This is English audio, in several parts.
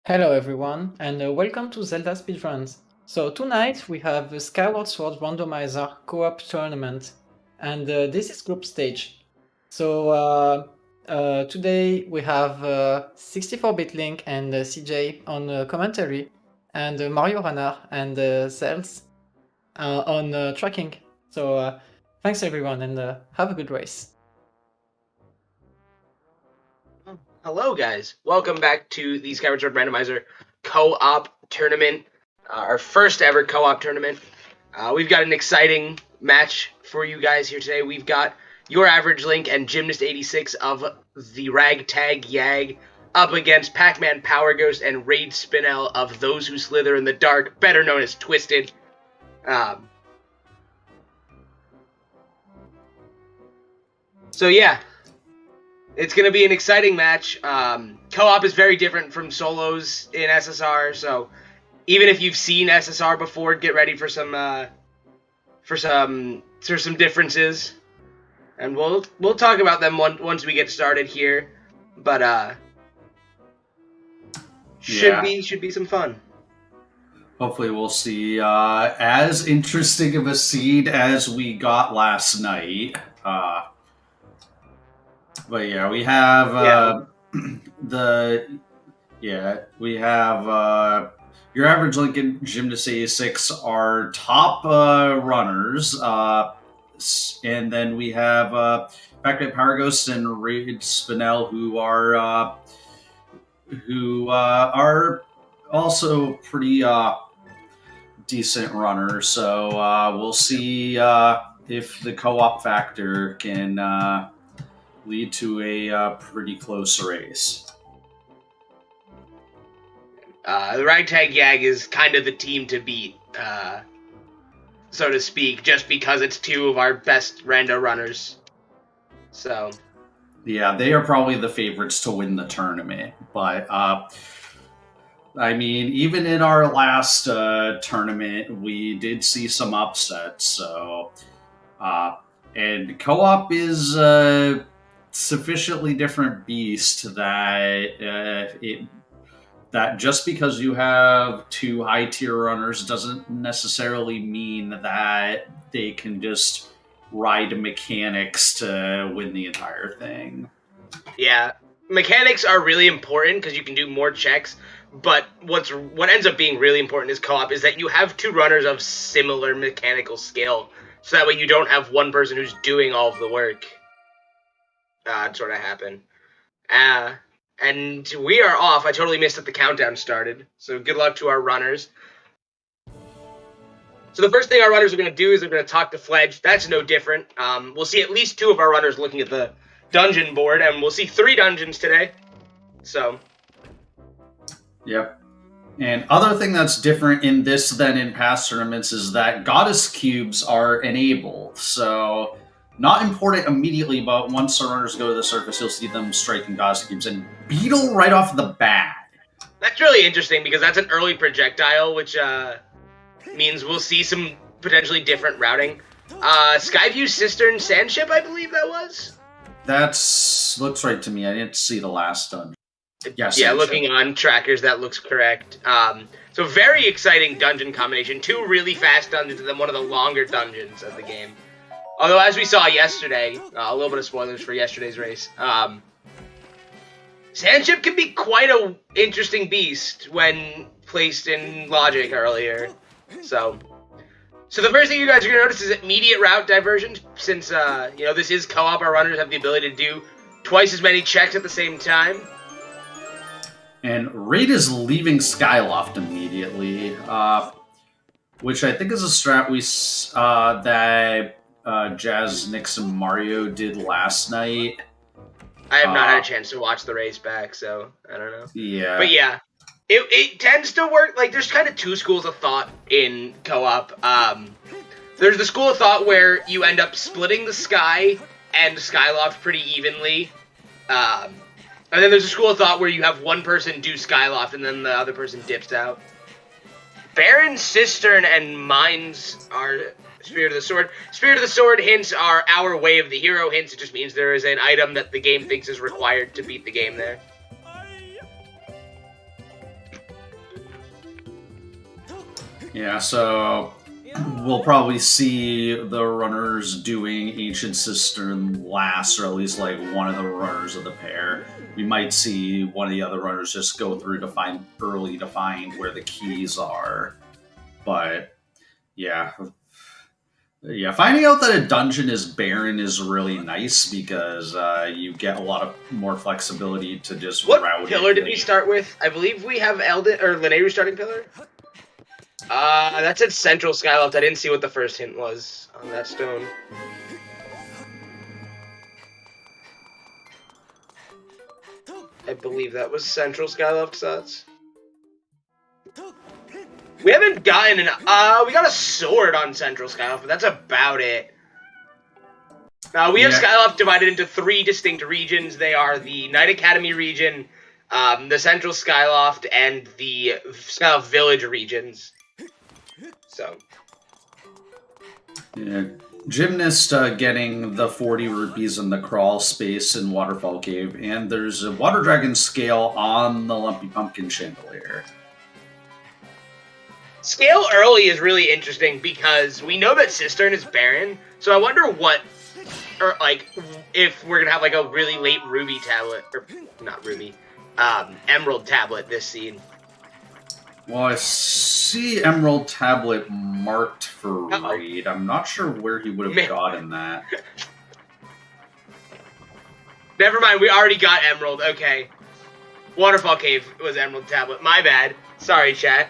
Hello everyone, and welcome to Zelda Speedruns. So tonight we have the Skyward Sword Randomizer co-op tournament, and this is group stage. So today we have 64-bit Link and CJ on commentary, and Mario Runner and Cells on tracking. So thanks everyone, and have a good race. Hello, guys. Welcome back to the Skyward Sword Randomizer co-op tournament, our first ever co-op tournament. We've got an exciting match for you guys here today. We've got your average Link and Gymnast86 of the Ragtag YAG up against Pac-Man Power Ghost and Raid Spinel of Those Who Slither in the Dark, better known as Twisted. So yeah, it's going to be an exciting match. Co-op is very different from solos in SSR, so even if you've seen SSR before, get ready for some differences, and we'll talk about them once we get started here. But should be some fun. Hopefully we'll see as interesting of a seed as we got last night. But yeah, we have we have your average Lincoln Gymnast 86 are top runners, and then we have Pac-Man Power Ghost and Raid Spinel who are also pretty decent runners. So we'll see if the co-op factor can lead to a pretty close race. The Ragtag YAG is kind of the team to beat, so to speak, just because it's two of our best rando runners. So yeah, they are probably the favorites to win the tournament. But I mean, even in our last tournament, we did see some upsets. So and co-op is sufficiently different beast that that just because you have two high tier runners doesn't necessarily mean that they can just ride mechanics to win the entire thing. Yeah, mechanics are really important because you can do more checks. But what ends up being really important is co-op is that you have two runners of similar mechanical skill, so that way you don't have one person who's doing all of the work. Sort of happen. And we are off. I totally missed that the countdown started. So good luck to our runners. So the first thing our runners are going to do is they're going to talk to Fledge. That's no different. We'll see at least two of our runners looking at the dungeon board, and we'll see 3 dungeons today. So. Yep. And other thing that's different in this than in past tournaments is that goddess cubes are enabled. So not important immediately, but once the runners go to the surface, you'll see them striking goddess cubes and beetle right off the bat. That's really interesting because that's an early projectile, which means we'll see some potentially different routing. Skyview Cistern Sandship, I believe that was? Looks right to me. I didn't see the last dungeon. Yes, yeah, looking on trackers, that looks correct. So very exciting dungeon combination. 2 really fast dungeons and then one of the longer dungeons of the game. Although, as we saw yesterday, a little bit of spoilers for yesterday's race, Sandship can be quite an interesting beast when placed in logic earlier. So the first thing you guys are going to notice is immediate route diversion, since, this is co-op, our runners have the ability to do twice as many checks at the same time. And Raid is leaving Skyloft immediately, which I think is a strat that Jazz, Nix, and Mario did last night. I have not had a chance to watch the race back, so I don't know. Yeah. But yeah, it tends to work. Like, there's kind of 2 schools of thought in co-op. There's the school of thought where you end up splitting the sky and Skyloft pretty evenly. And then there's a school of thought where you have one person do Skyloft and then the other person dips out. Baron, Cistern, and Mines are Spirit of the Sword. Spirit of the Sword hints are our Way of the Hero hints. It just means there is an item that the game thinks is required to beat the game there. Yeah, so we'll probably see the runners doing Ancient Cistern last, or at least like one of the runners of the pair. We might see one of the other runners just go through to find where the keys are. But yeah. Yeah, finding out that a dungeon is barren is really nice because you get a lot of more flexibility to just What route pillar did we start with? I believe we have Elden or Lanayru starting pillar. That's at Central Skyloft. I didn't see what the first hint was on that stone. I believe that was Central Skyloft sets. We haven't gotten an we got a sword on Central Skyloft, but that's about it. We have Skyloft divided into 3 distinct regions. They are the Knight Academy region, the Central Skyloft, and the Skyloft Village regions. So. Yeah. Gymnast getting the 40 rupees in the crawl space in Waterfall Cave, and there's a Water Dragon scale on the Lumpy Pumpkin Chandelier. Scale early is really interesting because we know that Cistern is barren, so I wonder what, or like, if we're gonna have like a really late Ruby tablet, or not Ruby, Emerald tablet this seed. Well, I see Emerald tablet marked for raid. I'm not sure where he would have gotten that. Never mind, we already got Emerald. Okay, Waterfall Cave was Emerald tablet. My bad. Sorry, chat.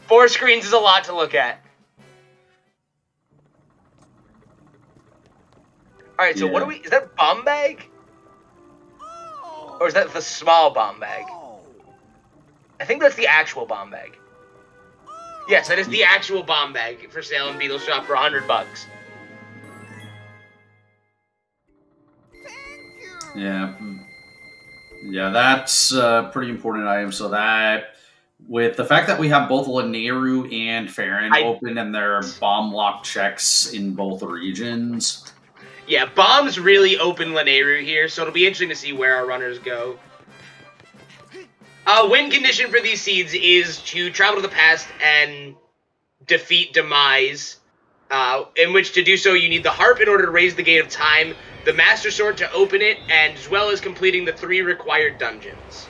4 screens is a lot to look at. Alright, so what do we... Is that bomb bag? Or is that the small bomb bag? I think that's the actual bomb bag. Yes, that is the actual bomb bag for sale in Beetle Shop for $100. Yeah. Yeah, that's a pretty important item. So that... With the fact that we have both Lanayru and Farron open and their bomb lock checks in both regions. Yeah, bombs really open Lanayru here, so it'll be interesting to see where our runners go. Win condition for these seeds is to travel to the past and defeat Demise, in which to do so you need the harp in order to raise the Gate of Time, the Master Sword to open it, and as well as completing the 3 required dungeons.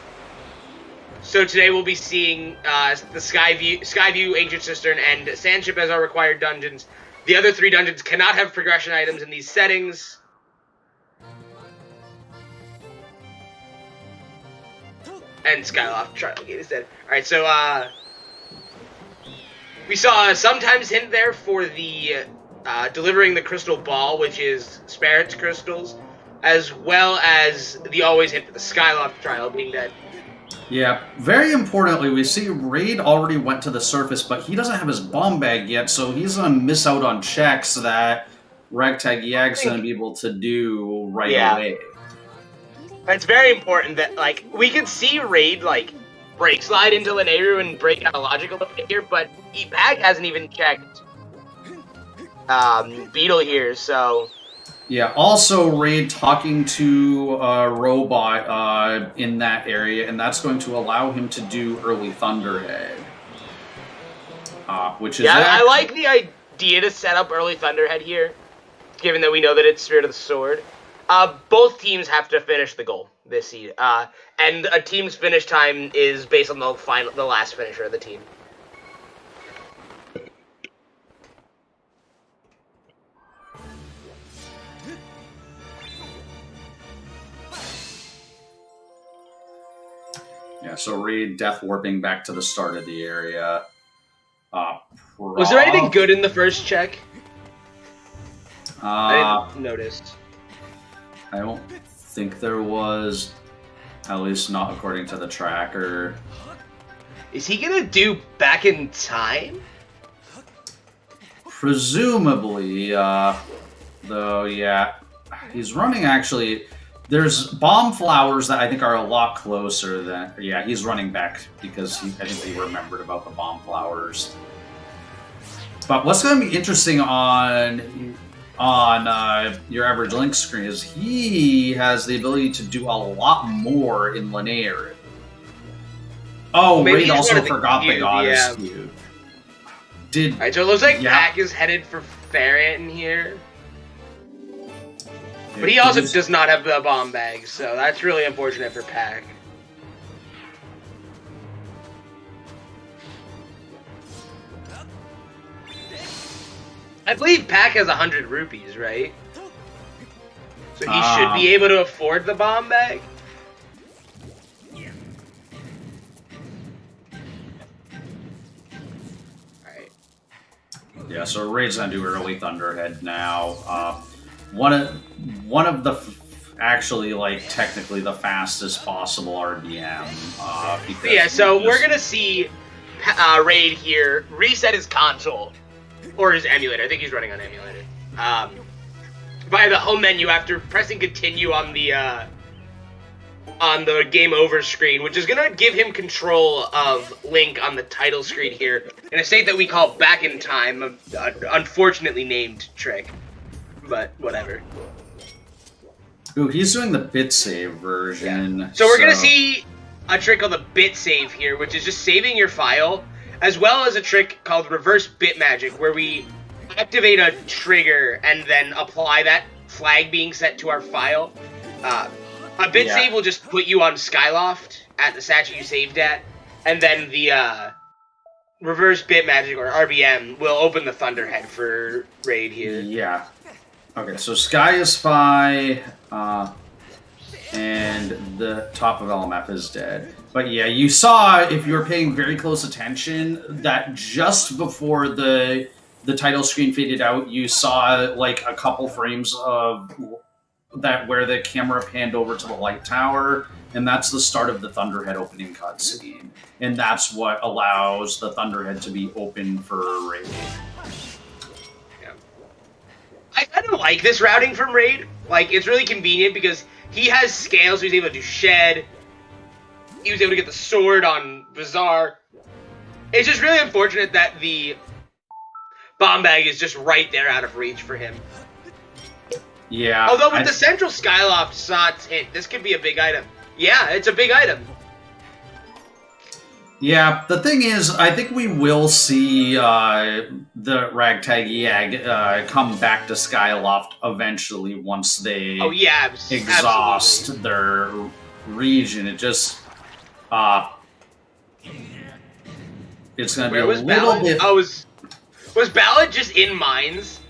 So today we'll be seeing the Skyview, Ancient Cistern, and Sandship as our required dungeons. The other 3 dungeons cannot have progression items in these settings. And Skyloft Trial Gate is dead. Alright, so we saw a sometimes hint there for the delivering the crystal ball, which is Spirit's crystals, as well as the always hint for the Skyloft Trial being dead. Yeah, very importantly, we see Raid already went to the surface, but he doesn't have his bomb bag yet, so he's going to miss out on checks that Ragtag YAG's going to be able to do right away. It's very important that, like, we could see Raid, like, break slide into Lanayru and break out a logical bit here, but Bag hasn't even checked Beetle here, so... Yeah, also Raid talking to a robot in that area, and that's going to allow him to do early Thunderhead. Which is I like the idea to set up early Thunderhead here, given that we know that it's Spirit of the Sword. Both teams have to finish the goal this seed, and a team's finish time is based on the last finisher of the team. Yeah, so Raid death warping back to the start of the area. Was there anything good in the first check? I didn't notice. I don't think there was, at least not according to the tracker. Is he gonna do back in time? Presumably, though, yeah. He's running actually... There's bomb flowers that I think are a lot closer than... Yeah, he's running back because I think he remembered about the bomb flowers. But what's going to be interesting on your average Link screen is he has the ability to do a lot more in Lanayru. Oh, Raid also forgot the Goddess Cube. Alright, so it looks like Yeah. Pac is headed for Farron here. But he also does not have the bomb bag, so that's really unfortunate for Pac. I believe Pac has 100 rupees, right? So he should be able to afford the bomb bag. Alright. Yeah, so Raid's gonna do early Thunderhead now. One of the actually like technically the fastest possible RDM. Because Yeah, so we're gonna see Raid here reset his console or his emulator. I think he's running on emulator. Via the home menu after pressing continue on the game over screen, which is gonna give him control of Link on the title screen here in a state that we call back in time, an unfortunately named trick, but whatever. Ooh, he's doing the bit save version. Yeah. So we're gonna see a trick called the bit save here, which is just saving your file, as well as a trick called reverse bit magic, where we activate a trigger and then apply that flag being set to our file. A bit save will just put you on Skyloft at the statue you saved at, and then the reverse bit magic, or RBM, will open the Thunderhead for Raid here. Yeah. Okay, so Sky is Spy, and the top of LMF is dead. But yeah, you saw, if you were paying very close attention, that just before the title screen faded out, you saw like a couple frames of that where the camera panned over to the light tower, and that's the start of the Thunderhead opening cutscene. And that's what allows the Thunderhead to be open for Raid. I kind of like this routing from Raid. Like, it's really convenient because he has scale, so he's able to do Shed. He was able to get the sword on Bazaar. It's just really unfortunate that the bomb bag is just right there out of reach for him. Yeah. Although with the central Skyloft Sots hint, this could be a big item. Yeah, it's a big item. Yeah, the thing is, I think we will see the Ragtag YAG come back to Skyloft eventually once they exhaust absolutely. their region. It just it's gonna be a little Ballad? bit. Oh, was Ballad just in mines?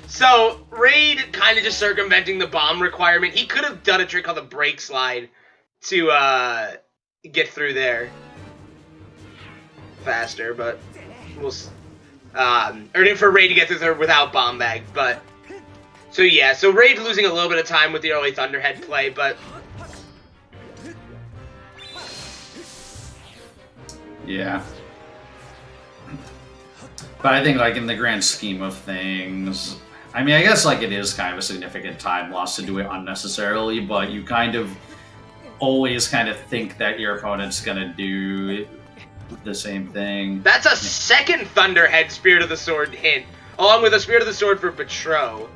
So, Raid kind of just circumventing the bomb requirement. He could have done a trick called the break slide to get through there faster, but we'll or for Raid to get through there without bomb bag. But so yeah, so Raid losing a little bit of time with the early Thunderhead play, but yeah. But I think, like, in the grand scheme of things, I mean, I guess, like, it is kind of a significant time loss to do it unnecessarily, but you kind of always kind of think that your opponent's gonna do the same thing. That's a second Thunderhead Spirit of the Sword hint, along with a Spirit of the Sword for Betro.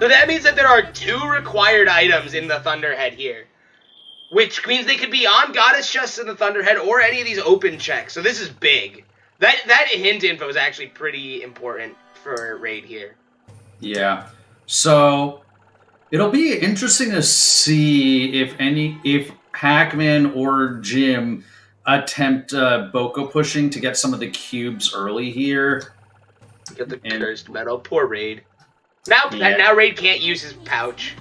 So that means that there are 2 required items in the Thunderhead here. Which means they could be on Goddess Chests in the Thunderhead or any of these open checks. So this is big. That hint info is actually pretty important for Raid here. Yeah. So it'll be interesting to see if Pac-Man or Jim attempt Boko pushing to get some of the cubes early here. Get the cursed metal. Poor Raid. Now Raid can't use his pouch.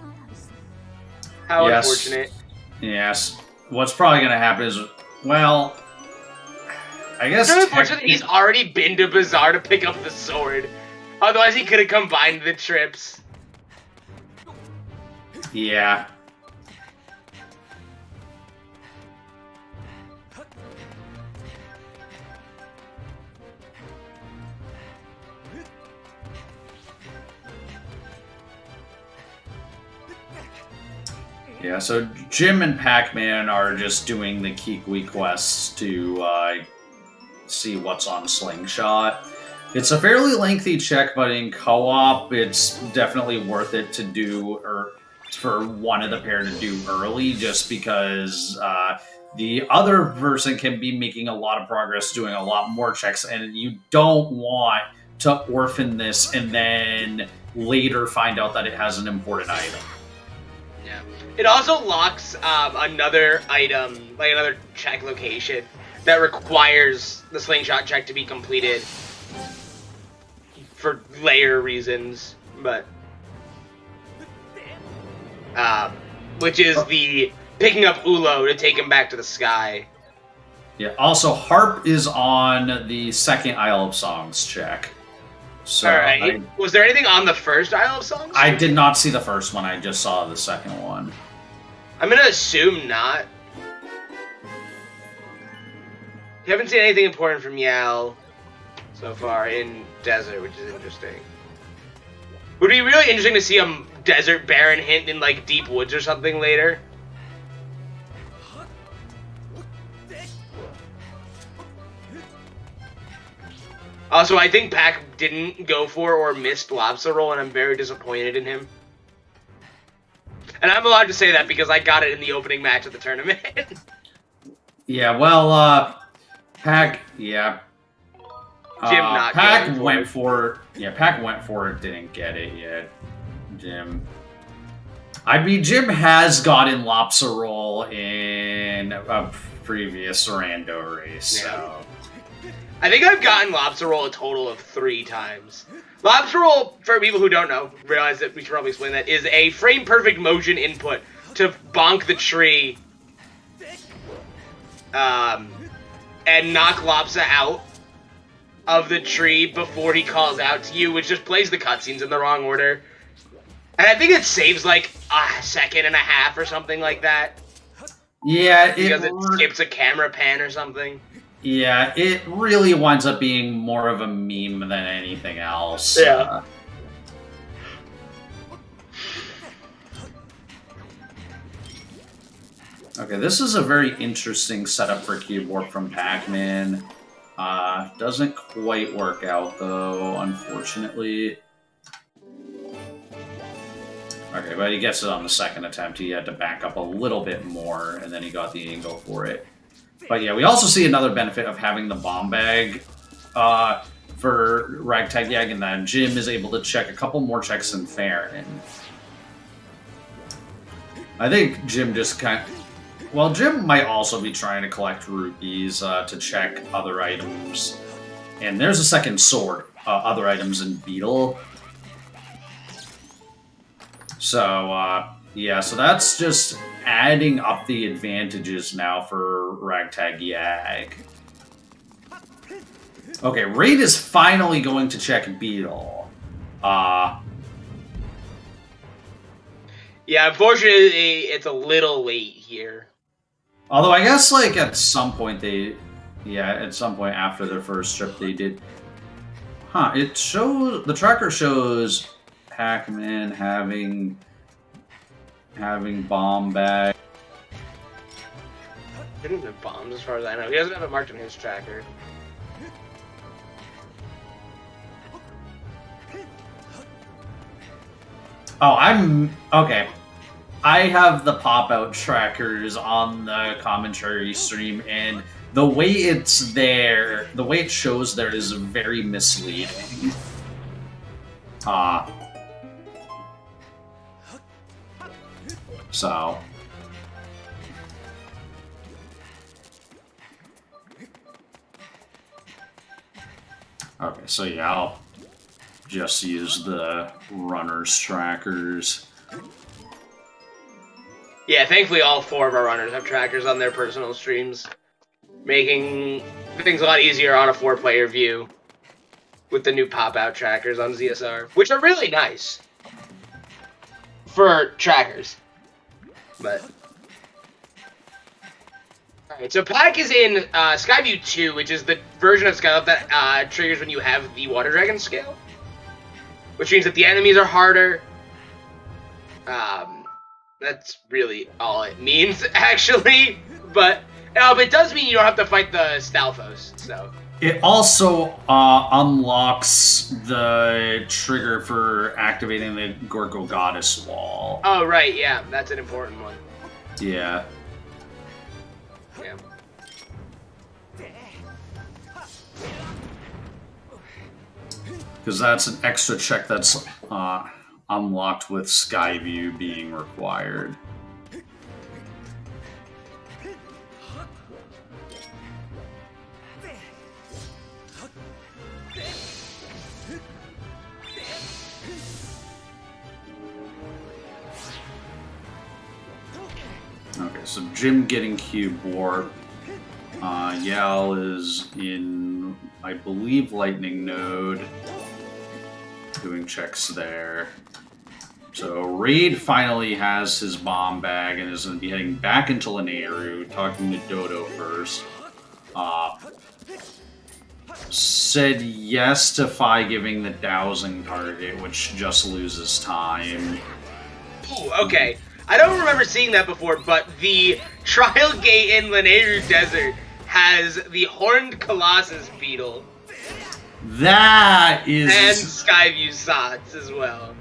How unfortunate. Yes. What's probably going to happen is, well, I guess... It's unfortunate he's already been to Bazaar to pick up the sword. Otherwise, he could have combined the trips. Yeah. Yeah, so Jim and Pac-Man are just doing the Kikwi quests to see what's on Slingshot. It's a fairly lengthy check, but in co-op, it's definitely worth it to do for one of the pair to do early, just because the other person can be making a lot of progress, doing a lot more checks, and you don't want to orphan this and then later find out that it has an important item. Yeah. It also locks another item, like another check location, that requires the slingshot check to be completed for layer reasons, but which is the picking up Ulo to take him back to the sky. Yeah. Also, Harp is on the second Isle of Songs check. So all right. Was there anything on the first Isle of Songs? I did not see the first one. I just saw the second one. I'm gonna assume not. You haven't seen anything important from Yal so far in Desert, which is interesting. Would be really interesting to see a Desert Baron hint in like Deep Woods or something later. Also, I think Pac didn't go for or missed Lobster Roll, and I'm very disappointed in him. And I'm allowed to say that because I got it in the opening match of the tournament. Yeah, well, Pac, yeah. Jim not Pac going for went it. for it. Yeah, Pac went for it, didn't get it yet. Jim. I mean, Jim has gotten Lobster Roll in a previous Rando race, Yeah. so... I think I've gotten Lobster Roll a total of 3 times. Lobster Roll, for people who don't know, realize that we should probably explain that, is a frame-perfect motion input to bonk the tree and knock Lobsa out of the tree before he calls out to you, which just plays the cutscenes in the wrong order. And I think it saves like a second and a half or something like that. Yeah, Because it skips a camera pan or something. Yeah, it really winds up being more of a meme than anything else. Yeah. Okay, this is a very interesting setup for keyboard from Pac-Man. Doesn't quite work out, though, unfortunately. Okay, but he gets it on the second attempt. He had to back up a little bit more, and then he got the angle for it. But yeah, we also see another benefit of having the bomb bag for Ragtag YAG, and that Jim is able to check a couple more checks than Fair. And I think Jim just kind of... Well, Jim might also be trying to collect rupees to check other items. And there's a second sword, other items in Beetle. So, yeah, so that's just adding up the advantages now for Ragtag YAG. Okay, Raid is finally going to check Beetle. Yeah, unfortunately, it's a little late here. Although I guess, like, at some point they... Yeah, at some point after their first trip they did... Huh, it shows... The tracker shows Pac-Man having bomb bag. He didn't have bombs as far as I know. He doesn't have it marked on his tracker. Oh, okay. I have the pop-out trackers on the commentary stream, and the way it's there, the way it shows there is very misleading. So... Okay, so yeah, I'll just use the runner's trackers. Yeah, thankfully all 4 of our runners have trackers on their personal streams, making things a lot easier on a 4-player view with the new pop-out trackers on ZSR, which are really nice for trackers. But alright, so Pac is in Skyview 2, which is the version of Skyloft that triggers when you have the Water Dragon scale, which means that the enemies are harder. That's really all it means, actually. But it does mean you don't have to fight the Stalfos, so It also unlocks the trigger for activating the Gorgo Goddess wall. Oh, right, yeah. That's an important one. Yeah. Yeah. Because that's an extra check that's unlocked with Skyview being required. Okay, so Jim getting Cube Warp. Yal is in, I believe, Lightning Node. Doing checks there. So Raid finally has his bomb bag and is going to be heading back into Lanayru, talking to Dodo first. Said yes to Fi giving the dowsing target, which just loses time. Ooh, okay. I don't remember seeing that before, but the Trial Gate in Lanayru Desert has the Horned Colossus Beetle. That is... And Skyview Sots as well.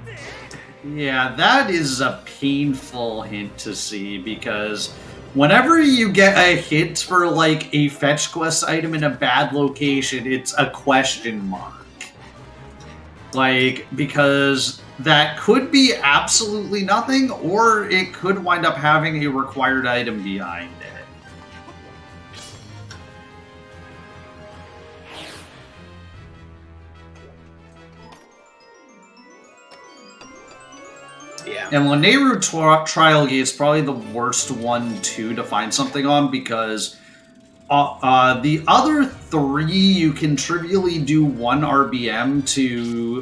Yeah, that is a painful hint to see, because whenever you get a hint for, like, a fetch quest item in a bad location, it's a question mark. Like, because that could be absolutely nothing, or it could wind up having a required item behind it. Yeah. And Lanayru Trial Gate is probably the worst one, too, to find something on, because the other three, you can trivially do 1 RBM to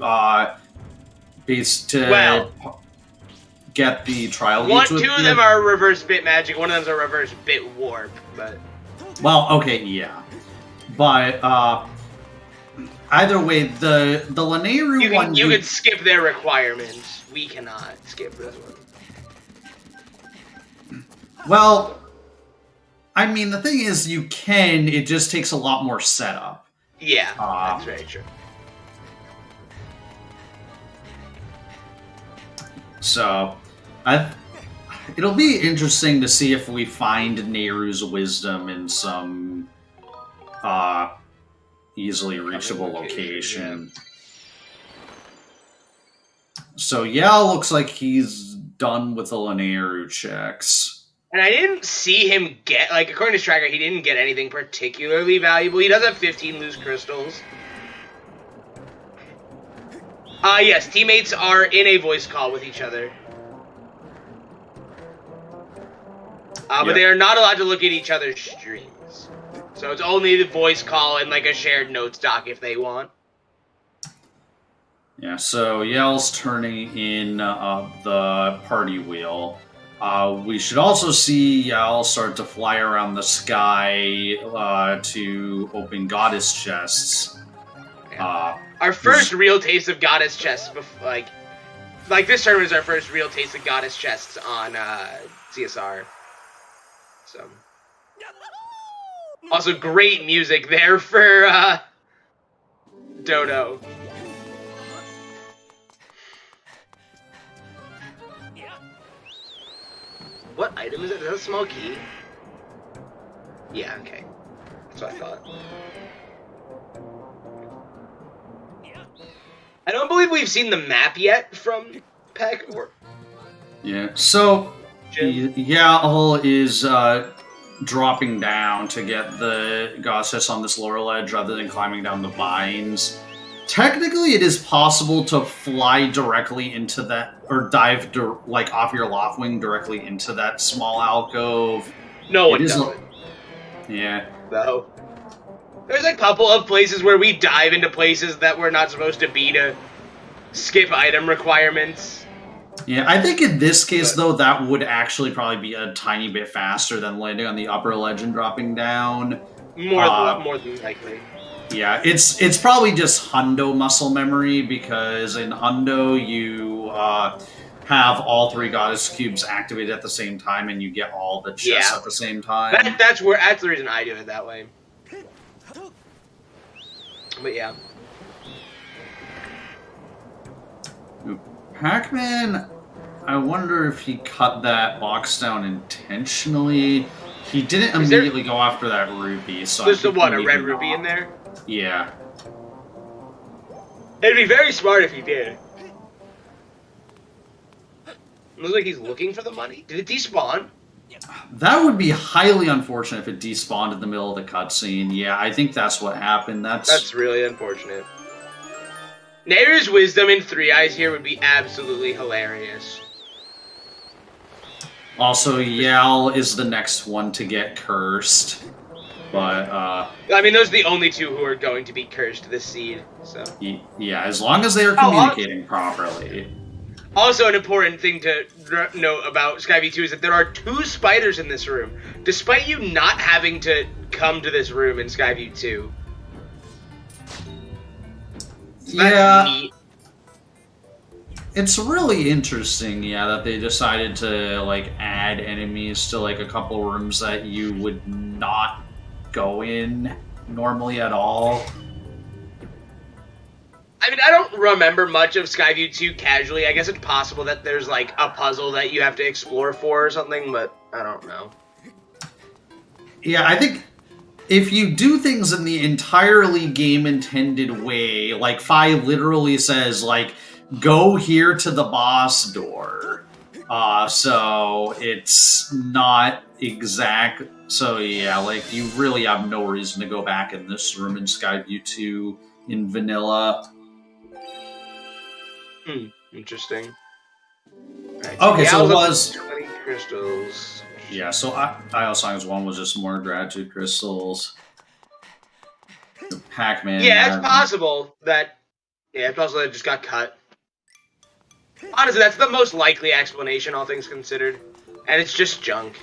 get the Trial Gates. Two of them are reverse bit magic, one of them's a reverse bit warp, but... Well, okay, yeah. But, either way, the Lanayru one... You could skip their requirements. We cannot skip this one. Well, I mean, the thing is, you can, it just takes a lot more setup. Yeah, that's very true. So, it'll be interesting to see if we find Nehru's wisdom in some easily reachable location. Yeah. So, looks like he's done with the Lanayru checks. And I didn't see him get, like, according to his tracker, he didn't get anything particularly valuable. He does have 15 loose crystals. Yes, teammates are in a voice call with each other. But they are not allowed to look at each other's streams. So it's only the voice call and, like, a shared notes doc if they want. Yeah, so Yell's turning in the party wheel. We should also see Yell start to fly around the sky to open goddess chests. Our first real taste of goddess chests, like this tournament is our first real taste of goddess chests on CSR. So, also great music there for Dodo. What item is it? Is that a small key? Yeah, okay. That's what I thought. I don't believe we've seen the map yet from Peck. Yeah, so Yal is dropping down to get the goddess on this lower ledge rather than climbing down the vines. Technically, it is possible to fly directly into that, or dive like off your loft wing directly into that small alcove. No, it doesn't. Yeah. No. There's a couple of places where we dive into places that we're not supposed to be to skip item requirements. Yeah, I think in this case, though, that would actually probably be a tiny bit faster than landing on the upper ledge and dropping down. More than likely. Yeah, it's probably just Hundo muscle memory, because in Hundo you have all 3 goddess cubes activated at the same time, and you get all the chests at the same time. That's the reason I do it that way. But yeah. Pac-Man, I wonder if he cut that box down intentionally. He didn't immediately go after that ruby, so there's a red maybe ruby in there? Yeah. It'd be very smart if he did. Looks like he's looking for the money. Did it despawn? That would be highly unfortunate if it despawned in the middle of the cutscene. Yeah, I think that's what happened. That's really unfortunate. Nair's wisdom in Three Eyes here would be absolutely hilarious. Also, Yal is the next one to get cursed. But, I mean, those are the only two who are going to be cursed this seed, so... Yeah, as long as they are communicating properly. Also, an important thing to note about Skyview 2 is that there are 2 spiders in this room, despite you not having to come to this room in Skyview 2. So yeah. Neat. It's really interesting, yeah, that they decided to, like, add enemies to, like, a couple rooms that you would not go in normally at all. I mean, I don't remember much of Skyview 2 casually. I guess it's possible that there's, like, a puzzle that you have to explore for or something, but I don't know. Yeah, I think if you do things in the entirely game-intended way, like, Fi literally says, like, go here to the boss door. So it's not exact. So yeah, like, you really have no reason to go back in this room in Skyview 2 in vanilla. Interesting. Right, okay, so it was 20 crystals. Yeah, so Isle Songs 1 was just more gratitude crystals. Pac-Man. Yeah, it's possible that. Yeah, it's possible that it just got cut. Honestly, that's the most likely explanation, all things considered. And it's just junk.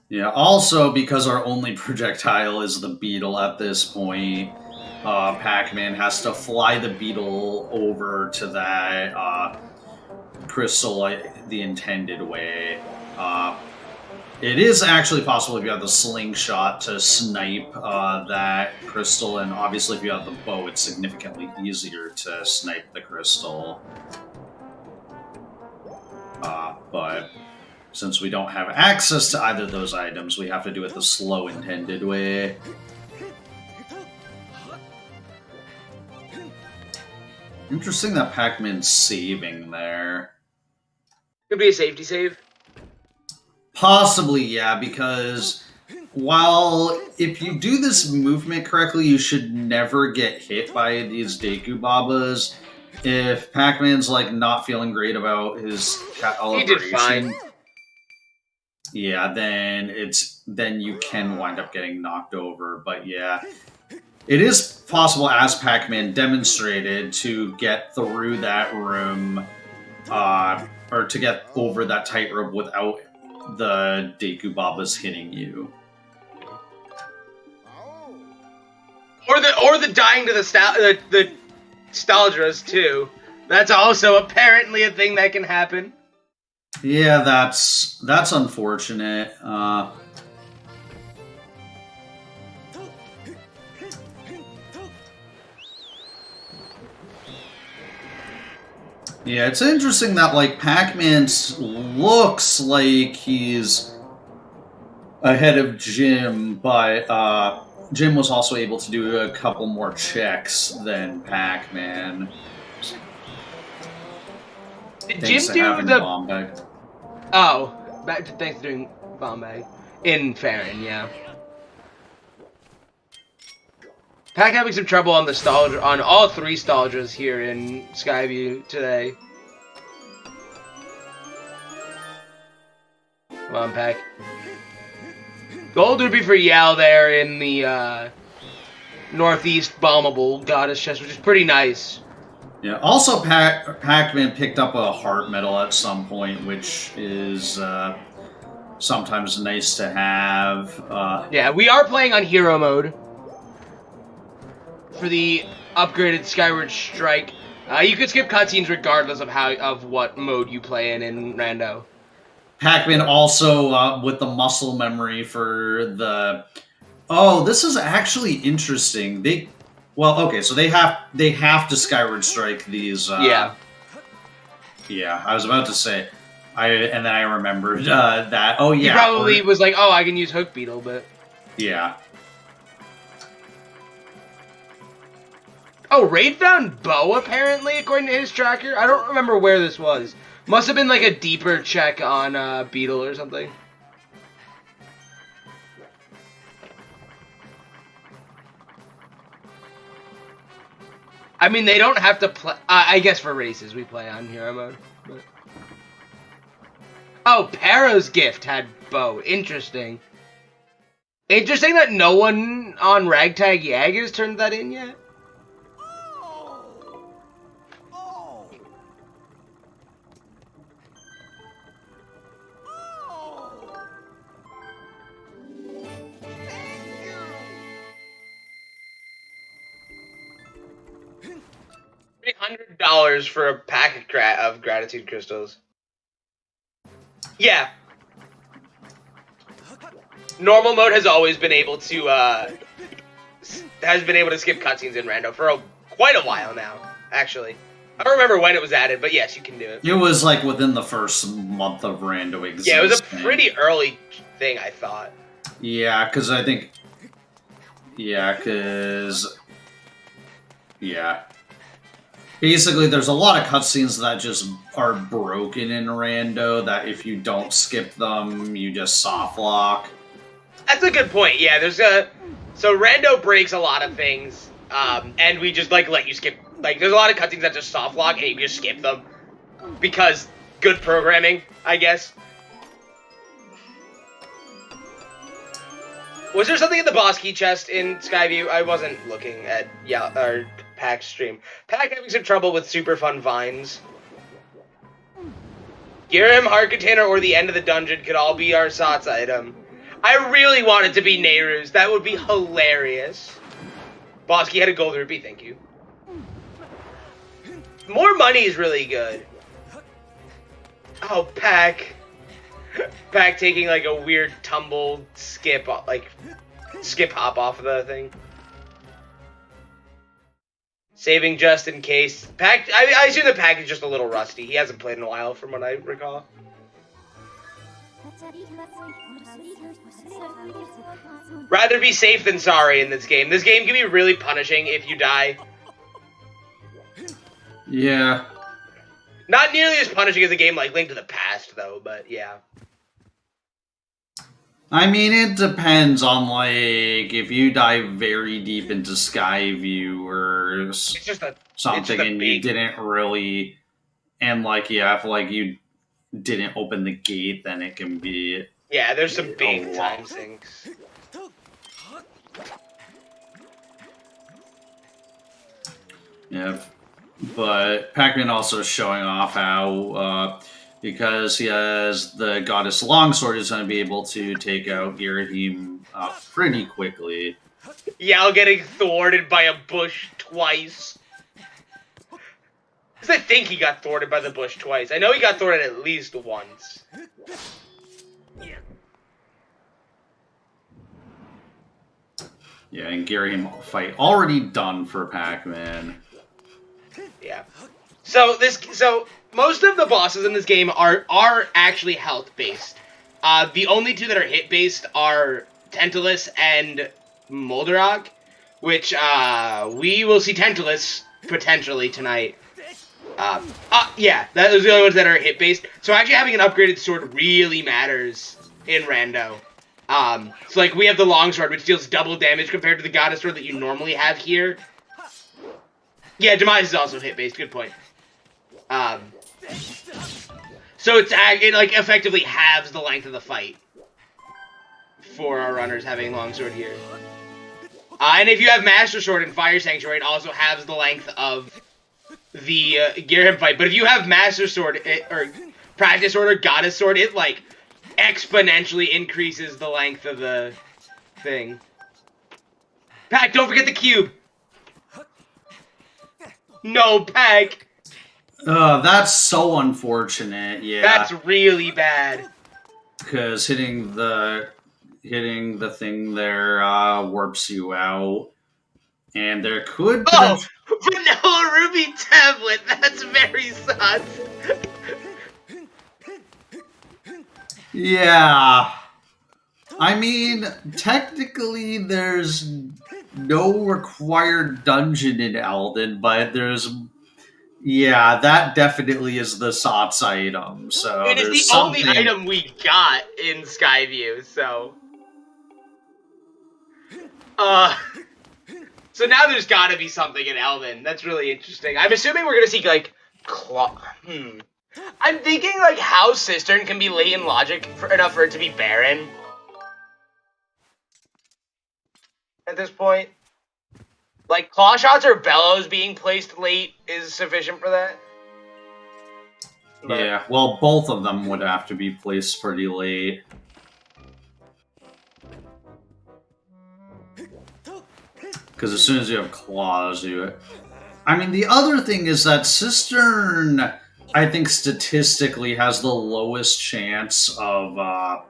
Yeah, also because our only projectile is the beetle at this point, Pac-Man has to fly the beetle over to that crystal the intended way. It is actually possible if you have the slingshot to snipe that crystal, and obviously if you have the bow, it's significantly easier to snipe the crystal. But since we don't have access to either of those items, we have to do it the slow intended way. Interesting that Pac-Man's saving there. Could be a safety save. Possibly, yeah, because while if you do this movement correctly, you should never get hit by these Deku Babas. If Pac-Man's, like, not feeling great about his calibration... He did fine. Yeah, then you can wind up getting knocked over, but yeah. It is possible, as Pac-Man demonstrated, to get through that room, or to get over that tightrope without the Deku Babas hitting you. Or the dying to the Stalgras, too. That's also apparently a thing that can happen. Yeah, that's unfortunate. Yeah, it's interesting that, like, Pac-Man looks like he's ahead of Jim, but Jim was also able to do a couple more checks than Pac-Man. Did Thanks Jim to do having the... bomb bag. Oh, thanks for doing bomb bag. In Farron, yeah. Pac having some trouble on on all 3 Stalgras here in Skyview today. Come on, Pac. Gold would be for Yao there in the northeast bombable goddess chest, which is pretty nice. Yeah. Also, Pac-Man picked up a heart medal at some point, which is sometimes nice to have. Yeah, we are playing on hero mode for the upgraded Skyward Strike. You could skip cutscenes regardless of what mode you play in Rando. Pac-Man also with the muscle memory for the. Oh, this is actually interesting. So they have to Skyward Strike these. Yeah. Yeah, I was about to say, and then I remembered that. Oh yeah, he probably was like, "Oh, I can use Hook Beetle," but yeah. Oh, Raid found Bo apparently, according to his tracker. I don't remember where this was. Must have been like a deeper check on Beetle or something. I mean, they don't have to play. I guess for races we play on hero mode. But... Oh, Paro's gift had Bo. Interesting. Interesting that no one on Ragtag YAG has turned that in yet. $300 for a pack of gratitude crystals. Yeah. Normal mode has always been able to skip cutscenes in Rando for quite a while now. Actually, I don't remember when it was added, but yes, you can do it. It was like within the first month of Rando existing. Yeah, it was a pretty early thing, I thought. Yeah, because I think. Yeah. Basically, there's a lot of cutscenes that just are broken in Rando, that if you don't skip them, you just soft lock. That's a good point, yeah, so Rando breaks a lot of things, and we just, let you skip, there's a lot of cutscenes that just soft lock, and you just skip them, because good programming, I guess. Was there something in the boss key chest in Skyview? I wasn't looking at Pac's stream. Pac having some trouble with super fun vines. Girim, Heart Container, or the end of the dungeon could all be our Sots item. I really want it to be Nehru's. That would be hilarious. Bosky had a gold rupee, thank you. More money is really good. Oh, Pac. Pac taking a weird tumble skip hop off of the thing. Saving just in case. Pac, I assume the Pac is just a little rusty. He hasn't played in a while, from what I recall. Rather be safe than sorry in this game. This game can be really punishing if you die. Yeah. Not nearly as punishing as a game like Link to the Past, though, but yeah. I mean, it depends on, if you dive very deep into Skyview or something and you didn't really... And, if, you didn't open the gate, then it can be... Yeah, there's some big time sinks. Yeah, but Pac-Man also showing off how... because he has the Goddess Longsword, he's going to be able to take out Girahim pretty quickly. Yao getting thwarted by a bush twice. Because I think he got thwarted by the bush twice. I know he got thwarted at least once. Yeah, and Girahim fight already done for Pac-Man. Yeah. So most of the bosses in this game are actually health-based. The only two that are hit-based are Tantalus and Moldarok, which we will see Tantalus potentially tonight. Yeah, those are the only ones that are hit-based. So actually having an upgraded sword really matters in Rando. So we have the longsword, which deals double damage compared to the Goddess sword that you normally have here. Yeah, Demise is also hit-based, good point. So it effectively halves the length of the fight for our runners having longsword here. And if you have Master Sword and Fire Sanctuary, it also halves the length of the Girahim fight. But if you have Master Sword or Practice Sword or Goddess Sword, it like exponentially increases the length of the thing. Pack, don't forget the cube. No, Pack. That's so unfortunate. Yeah, That's really bad. Because hitting the thing there warps you out, and there could. Vanilla Ruby tablet. That's very sus. Yeah. I mean, technically, there's no required dungeon in Elden, but there's. Yeah, that definitely is the SOTS item. So it is the only item we got in Skyview. So, so now there's got to be something in Elden. That's really interesting. I'm assuming we're gonna see like I'm thinking like how Cistern can be late in logic enough for it to be barren. At this point, like claw shots or bellows being placed late is sufficient for that. But yeah, well, both of them would have to be placed pretty late. Because as soon as you have claws, I mean, the other thing is that Cistern, I think, statistically has the lowest chance of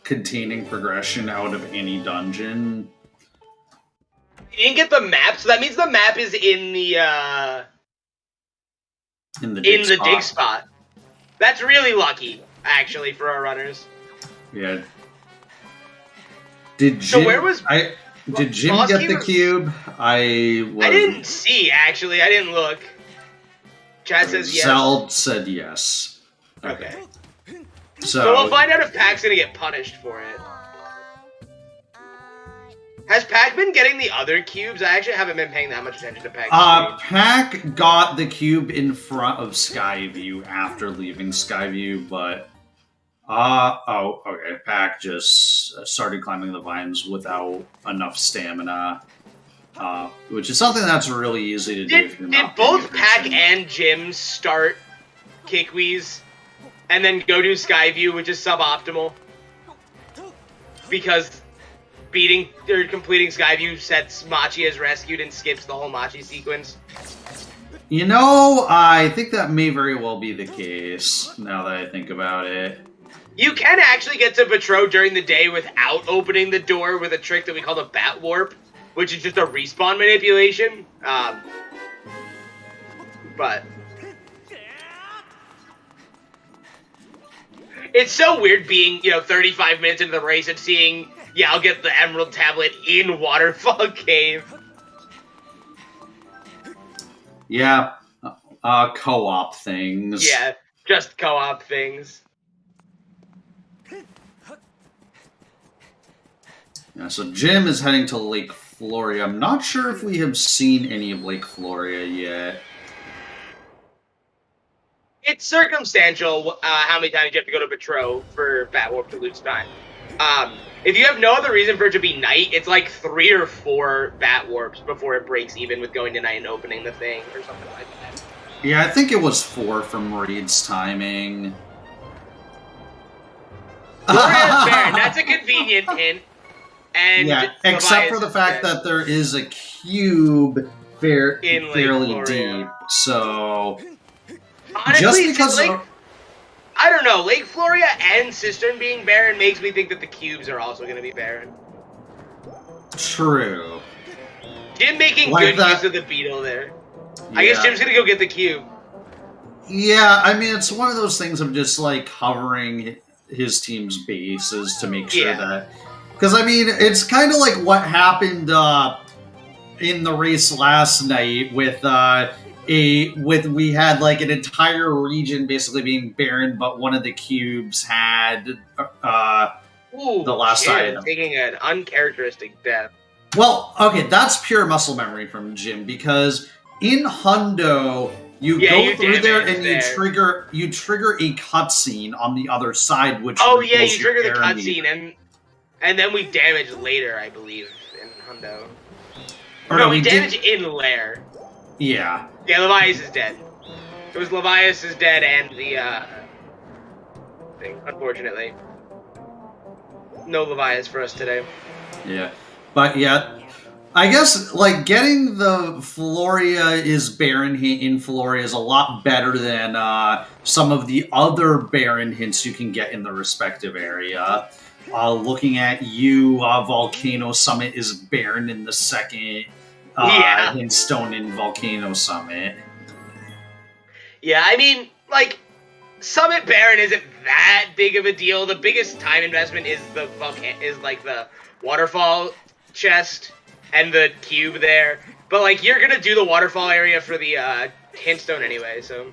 containing progression out of any dungeon. You didn't get the map, so that means the map is in the dig spot. That's really lucky, actually, for our runners. Yeah. Did Jim get the cube? I didn't see, actually. I didn't look. Chat says yes. Zelda said yes. Okay. So we'll find out if Pack's gonna get punished for it. Has Pack been getting the other cubes? I actually haven't been paying that much attention to Pack. Pack got the cube in front of Skyview after leaving Skyview, but okay. Pack just started climbing the vines without enough stamina, which is something that's really easy to do. Did both Pack and Jim start Kickwees and then go to Skyview, which is suboptimal? Because completing Skyview sets Machi as rescued and skips the whole Machi sequence. You know, I think that may very well be the case, now that I think about it. You can actually get to Petro during the day without opening the door with a trick that we call the Bat Warp, which is just a respawn manipulation. But it's so weird being, 35 minutes into the race and seeing, I'll get the Emerald Tablet in Waterfall Cave. Yeah, co-op things. Yeah, just co-op things. Yeah, so Jim is heading to Lake Floria. I'm not sure if we have seen any of Lake Floria yet. It's circumstantial how many times you have to go to Petro for Bat Warp to lose time. If you have no other reason for it to be night, it's like 3 or 4 Bat Warps before it breaks even with going to night and opening the thing or something like that. Yeah, I think it was 4 from Reed's timing. That's a convenient hint. And yeah, except for the fact that there is a cube fairly deep. So, honestly, just because I don't know, Lake Floria and Cistern being barren makes me think that the cubes are also going to be barren. True. Jim making good use of the beetle there. Yeah. I guess Jim's going to go get the cube. Yeah, I mean, it's one of those things of just, covering his team's bases to make sure that... Because, I mean, it's kind of like what happened in the race last night with... we had an entire region basically being barren, but one of the cubes had the last item. Taking an uncharacteristic death. Well, okay, that's pure muscle memory from Jim, because in Hundo you go through there and you trigger a cutscene on the other side, which you trigger the cutscene and then we damage later, I believe, in Hundo. Or no, we damage in Lair. Yeah. Yeah, Levias is dead. It was Levias is dead and the thing, unfortunately. No Levias for us today. Yeah. But yeah, I guess like getting the Floria is Baron hint in Floria is a lot better than some of the other Baron hints you can get in the respective area. Looking at you, Volcano Summit is Baron in the second hint stone in Volcano Summit. Yeah, I mean, like, Summit Baron isn't that big of a deal. The biggest time investment is the waterfall chest and the cube there. But like, you're gonna do the waterfall area for the hint stone anyway, so.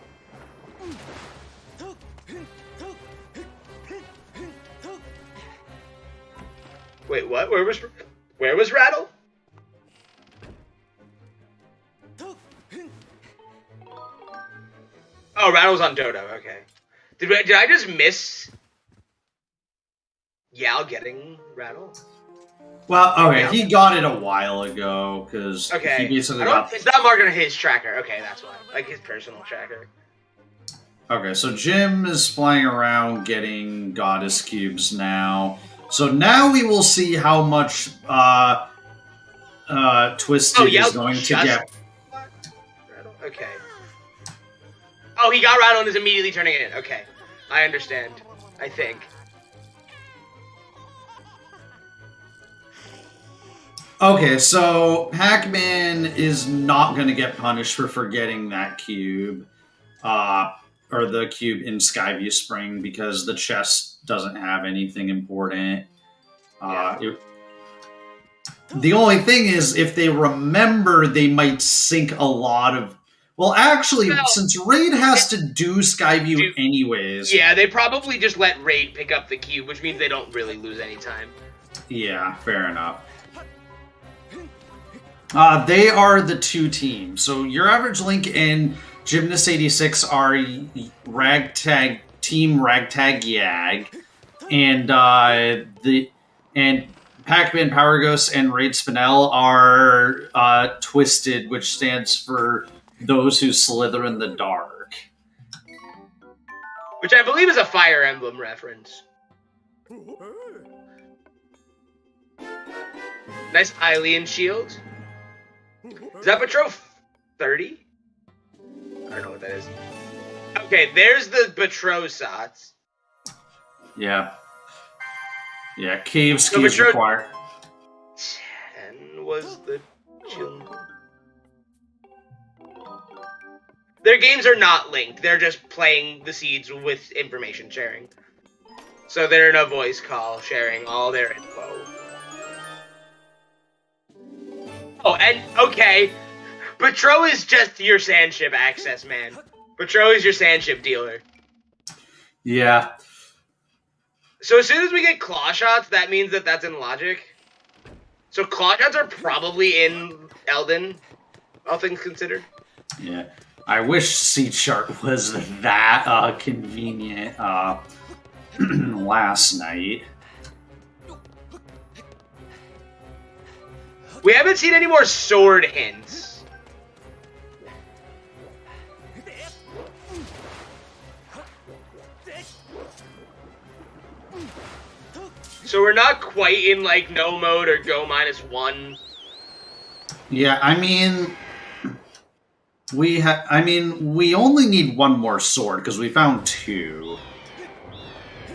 Wait, what? Where was Rattle? Oh, Rattle's on Dodo. Okay. Did I just miss Yao getting Rattle? Well, okay, he got it a while ago because he basically got. It's not marked on his tracker. Okay, that's why, like his personal tracker. Okay, so Jim is flying around getting Goddess Cubes now. So now we will see how much Twisted is going to get. Okay. Oh, he got Rattle and is immediately turning it in. Okay. I understand. I think. Okay, so Pac-Man is not going to get punished for forgetting that cube. Or the cube in Skyview Spring because the chest doesn't have anything important. The only thing is, if they remember, they might sink a lot of... Well, actually, since Raid has to do Skyview anyways... Yeah, they probably just let Raid pick up the cube, which means they don't really lose any time. Yeah, fair enough. They are the two teams. So your average Link and Gymnast86 are Team Ragtag YAG, and Pac-Man, Power Ghost, and Raid Spinel are Twisted, which stands for those who slither in the dark. Which I believe is a Fire Emblem reference. Nice Hylian shield. Is that Petro 30? I don't know what that is. Okay, there's the Betrosats. Yeah. Yeah, cave skis required. 10 was the children. Their games are not linked. They're just playing the seeds with information sharing. So they're in a voice call sharing all their info. Oh, and okay. Petro is just your sandship access, man. Petro is your sandship dealer. Yeah. So as soon as we get claw shots, that means that that's in logic. So claw shots are probably in Elden, all things considered. Yeah. I wish Seat Chart was that convenient last night. We haven't seen any more sword hints. So we're not quite in, like, no mode or go -1. Yeah, I mean... we only need one more sword, because we found 2.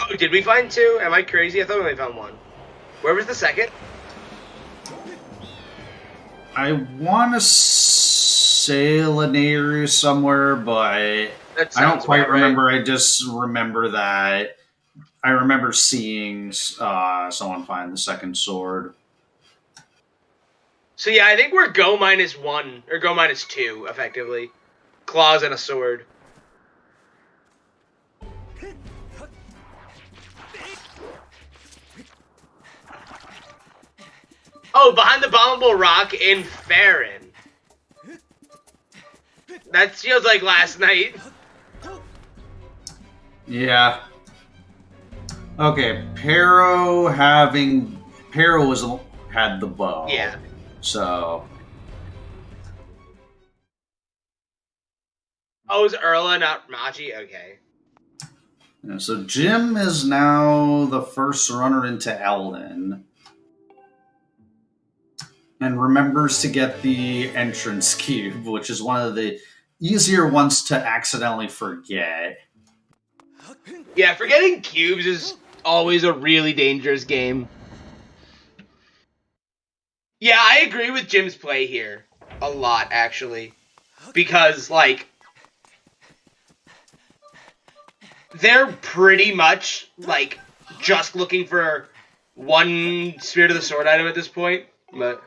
Oh, did we find 2? Am I crazy? I thought we only found 1. Where was the second? I want to say Laneru somewhere, but I don't quite remember. Right. I just remember that I remember seeing someone find the second sword. So yeah, I think we're go -1 or go -2 effectively. Claws and a sword. Oh, behind the bombable rock in Farron. That feels like last night. Yeah. Okay, Pero had the bow. Yeah. So Oh, it's Erla, not Machi? Okay. Yeah, so Jim is now the first runner into Elden. And remembers to get the entrance cube, which is one of the easier ones to accidentally forget. Yeah, forgetting cubes is always a really dangerous game. Yeah, I agree with Jim's play here. A lot, actually. Because, like, they're pretty much, like, just looking for one Spirit of the Sword item at this point. But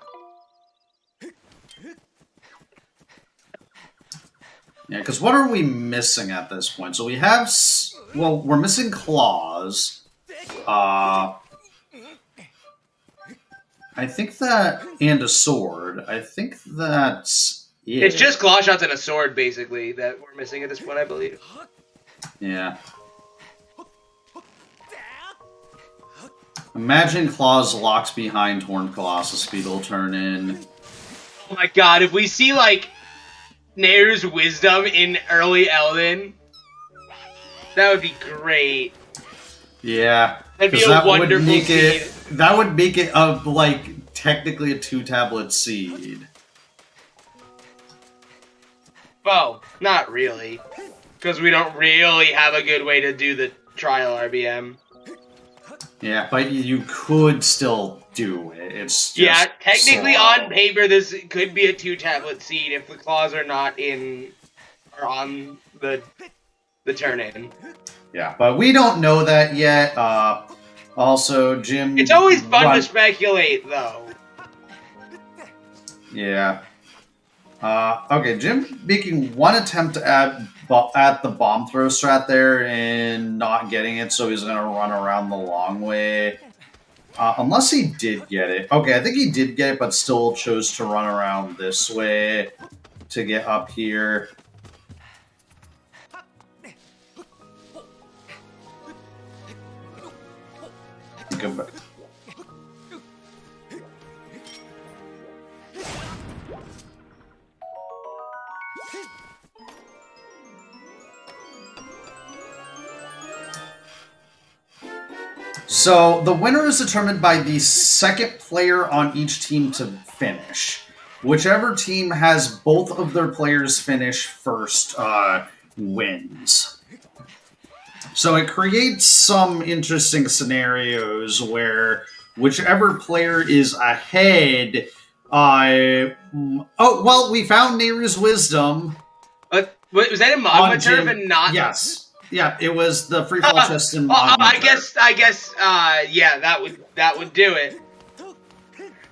yeah, because what are we missing at this point? So we have... Well, we're missing claws. I think that... And a sword. I think that's... it. It's just claw shots and a sword, basically, that we're missing at this point, I believe. Yeah. Imagine Claws locks behind Horned Colossus Speed will turn in. Oh my god, if we see, like, Nehru's Wisdom in early Elden, that would be great. Yeah. That'd be a wonderful seed. That would make it, like, technically a 2-tablet seed. Well, not really. Because we don't really have a good way to do the trial RBM. Yeah, but you could still do it. It's just yeah, technically slow. on paper this could be a 2-tablet seed if the claws are not in or on the turn in. Yeah, but we don't know that yet. Also, Jim... It's always fun to speculate, though. Yeah. Okay, Jim making one attempt at the bomb throw strat there and not getting it, so he's going to run around the long way. Unless he did get it. Okay, I think he did get it, but still chose to run around this way to get up here. Go back. So, the winner is determined by the second player on each team to finish. Whichever team has both of their players finish first wins. So it creates some interesting scenarios where whichever player is ahead... oh, well, we found Nehru's Wisdom. Was that in Magma Turf and not... Yes. Yeah, it was the free fall chest in Magma Turf. I guess, yeah, that would do it.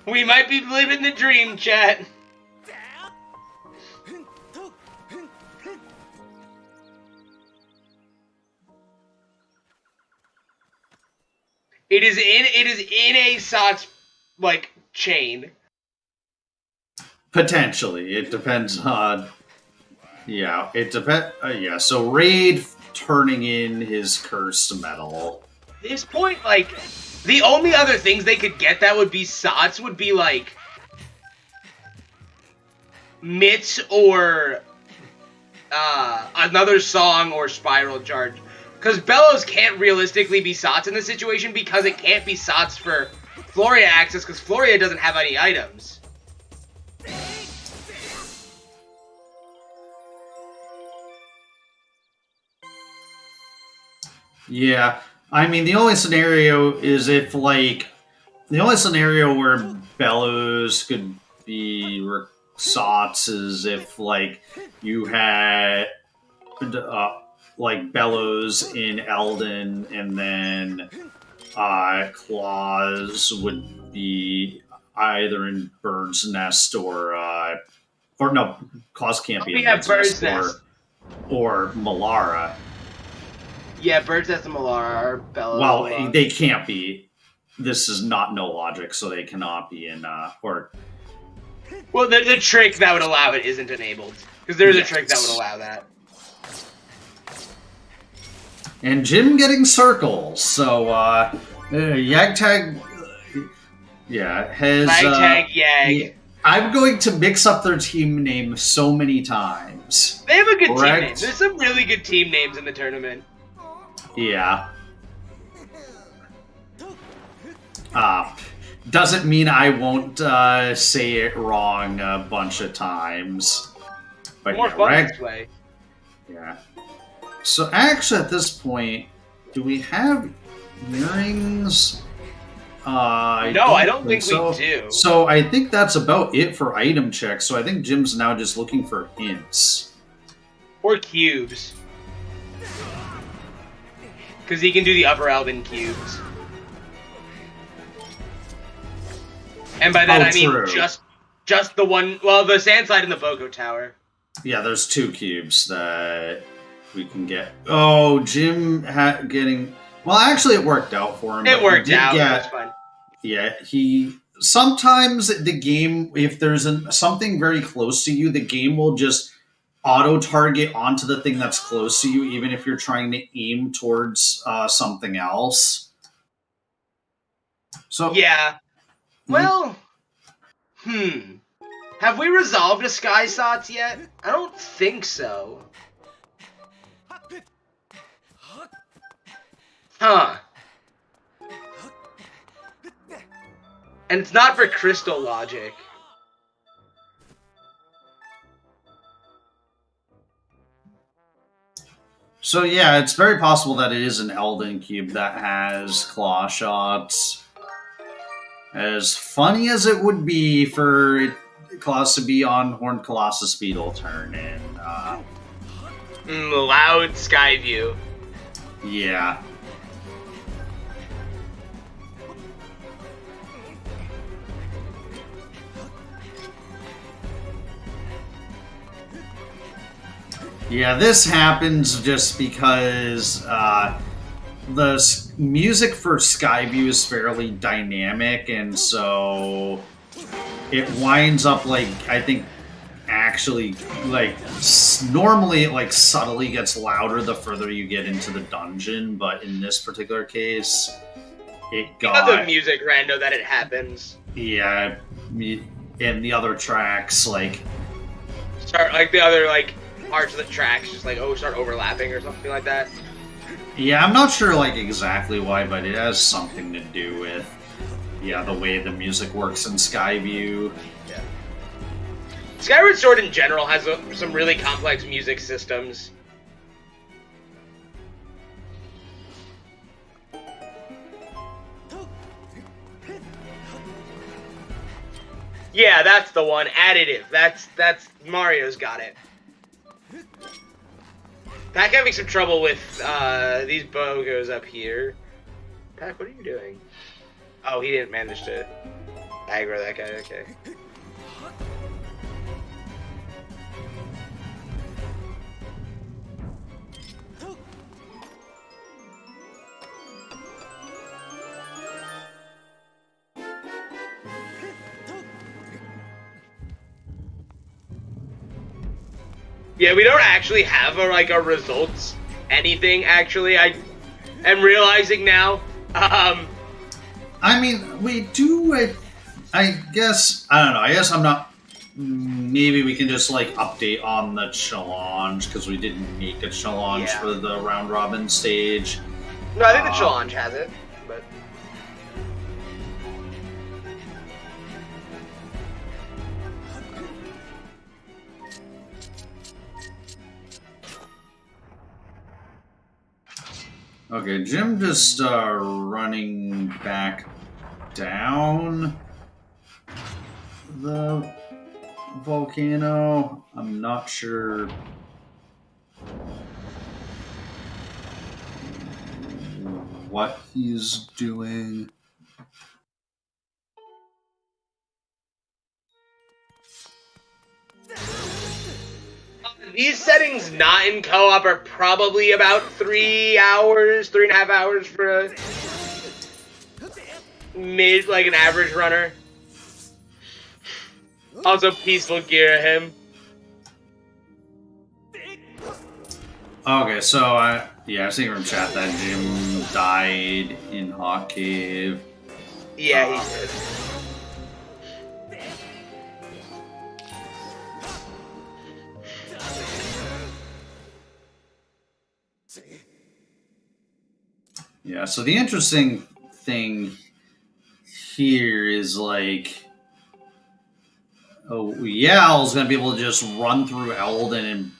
We might be living the dream, chat. It is in a Sots, like, chain. Potentially. It depends on... Yeah, it depends... yeah, so Raid turning in his cursed metal. At this point, like, the only other things they could get that would be Sots would be, like, Mitts or another song or Spiral Charge. Because Bellows can't realistically be Sots in this situation because it can't be Sots for Floria access because Floria doesn't have any items. Yeah, I mean, the only scenario is if, like... The only scenario where Bellows could be Sots is if, like, you had... like Bellows in Elden, and then Claws would be either in Bird's Nest or no, Claws can't be in Bird's Nest. Or Malara. Yeah, Bird's Nest and Malara are Bellows. Well, they can't be. This is not no logic, so they cannot be in or. Well, the trick that would allow it isn't enabled because there's a trick that would allow that. And Jim getting circles, so YAG tag, yeah, has Flag tag YAG. I'm going to mix up their team name so many times. They have a good team Correct. name. There's some really good team names in the tournament. Yeah. Doesn't mean I won't say it wrong a bunch of times. But More yeah, fun this way. Yeah. So actually, at this point, do we have earrings? No, I don't think so. we do. So I think that's about it for item checks. So I think Jim's now just looking for hints. Or cubes. Because he can do the upper Elven cubes. And by that I mean true. just the one, well, the sand slide and the Boko Tower. Yeah, there's 2 cubes that we can get. Oh, Jim getting... Well, actually, it worked out for him. It worked out. Yeah, That's fine. Yeah, he... Sometimes the game, if there's something very close to you, the game will just auto-target onto the thing that's close to you, even if you're trying to aim towards something else. So Yeah. Well, have we resolved a Sky Sots yet? I don't think so. Huh. And it's not for crystal logic. So yeah, it's very possible that it is an Elden Cube that has claw shots. As funny as it would be for Colossus to be on Horned Colossus Beetle turn and Loud sky view. Yeah. Yeah, this happens just because the music for Skyview is fairly dynamic, and so it winds up like, I think, actually, like, normally it like subtly gets louder the further you get into the dungeon, but in this particular case, it got... The music rando that it happens. Yeah, and the other tracks, like... Start, like, the other, like, parts of the tracks just, like, start overlapping or something like that. Yeah, I'm not sure, like, exactly why, but it has something to do with, yeah, the way the music works in Skyview. Yeah. Skyward Sword in general has some really complex music systems. Yeah, that's the one. Additive. That's Mario's got it. Pac having some trouble with these bogos up here. Pac, what are you doing? Oh, he didn't manage to aggro that guy. Okay. Yeah, we don't actually have a results anything. Actually, I am realizing now. I mean, we do. I guess I don't know. I guess I'm not. Maybe we can just like update on the challenge because we didn't make a challenge for the round robin stage. No, I think the challenge has it, but. Okay, Jim just running back down the volcano. I'm not sure what he's doing. These settings not in co-op are probably about 3 hours, 3.5 hours for a an average runner. Also, peaceful gear him. Okay, so I was seeing from chat that Jim died in Hawk Cave. Yeah, he did. Yeah, so the interesting thing here is like, oh, Yal's gonna be able to just run through Eldon, and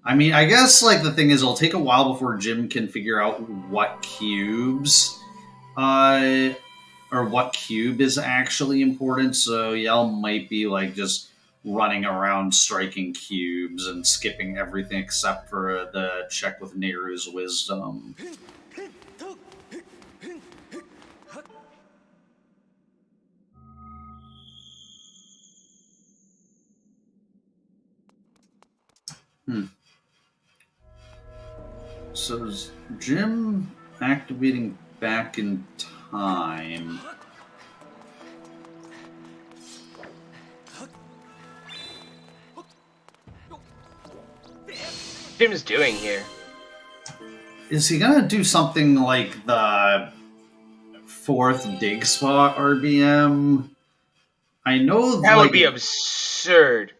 I mean, I guess like the thing is, it'll take a while before Jim can figure out what cubes, or what cube is actually important. So Yal might be like just running around striking cubes and skipping everything except for the check with Nehru's wisdom. So is Jim activating back in time? Jim's doing here? Is he gonna do something like the 4th dig spot RBM? I know that would be absurd.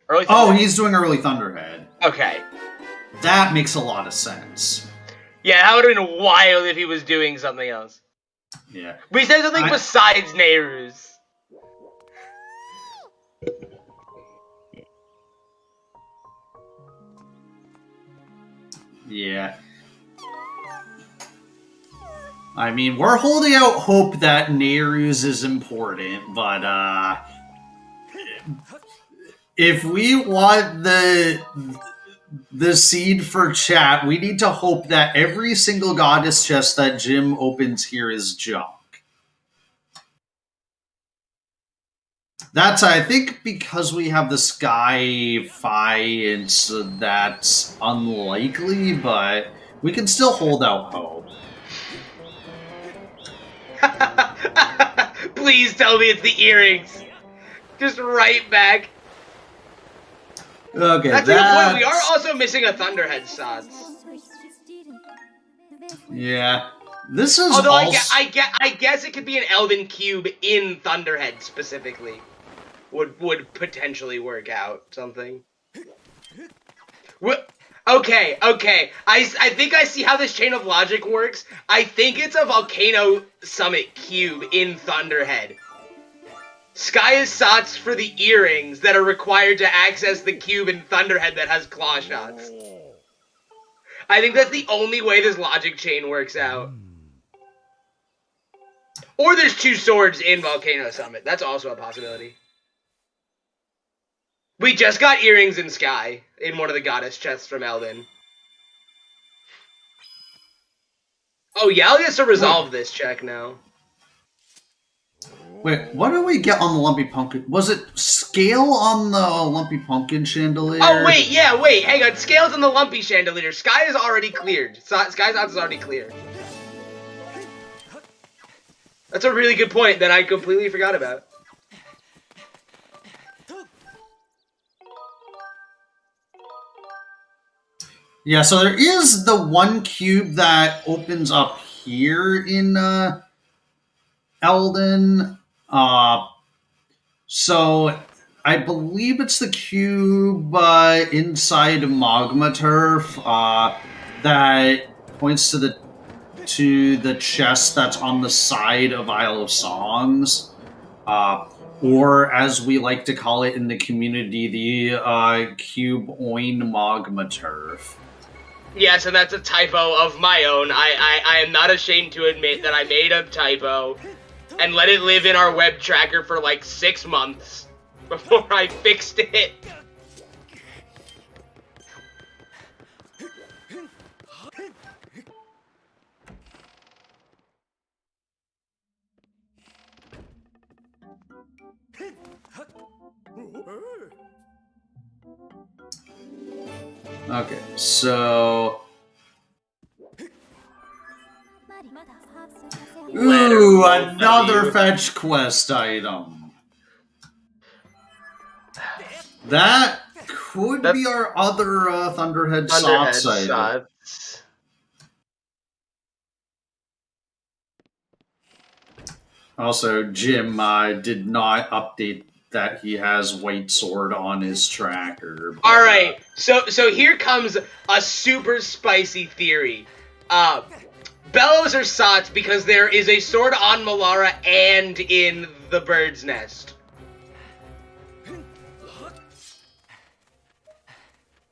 He's doing early Thunderhead. Okay. That makes a lot of sense. Yeah, that would have been wild if he was doing something else. Yeah. But he said something besides Nehru's. Yeah. I mean, we're holding out hope that Nehru's is important, but if we want the seed for chat, we need to hope that every single goddess chest that Jim opens here is junk. That's, I think, because we have the Sky Fi, that's unlikely, but we can still hold out hope. Please tell me it's the earrings. Just right back. Okay, that's a good point. We are also missing a Thunderhead Sods. Yeah. This is although I guess it could be an Elden Cube in Thunderhead specifically. Would potentially work out something. Okay. I think I see how this chain of logic works. I think it's a Volcano Summit cube in Thunderhead. Sky is Sots for the earrings that are required to access the cube in Thunderhead that has claw shots. I think that's the only way this logic chain works out. Or there's 2 swords in Volcano Summit. That's also a possibility. We just got earrings in Sky in one of the goddess chests from Elden. Oh, Yal gets to resolve this check now. Wait, what did we get on the Lumpy Pumpkin? Was it scale on the Lumpy Pumpkin chandelier? Oh, wait, hang on. Scales on the Lumpy chandelier. Sky is already cleared. Sky's odds is already cleared. That's a really good point that I completely forgot about. Yeah, so there is the one cube that opens up here in Elden. So I believe it's the cube inside Magma Turf that points to the chest that's on the side of Isle of Songs. Or, as we like to call it in the community, the cube Oin Magma Turf. Yes, and that's a typo of my own. I am not ashamed to admit that I made a typo and let it live in our web tracker for like 6 months before I fixed it. Okay, so... Ooh, another fetch quest item. That could be our other Thunderhead Sots item. Also, Jim did not update that he has White Sword on his tracker. But, Alright, so here comes a super spicy theory. bellows are sought because there is a sword on Malara and in the bird's nest.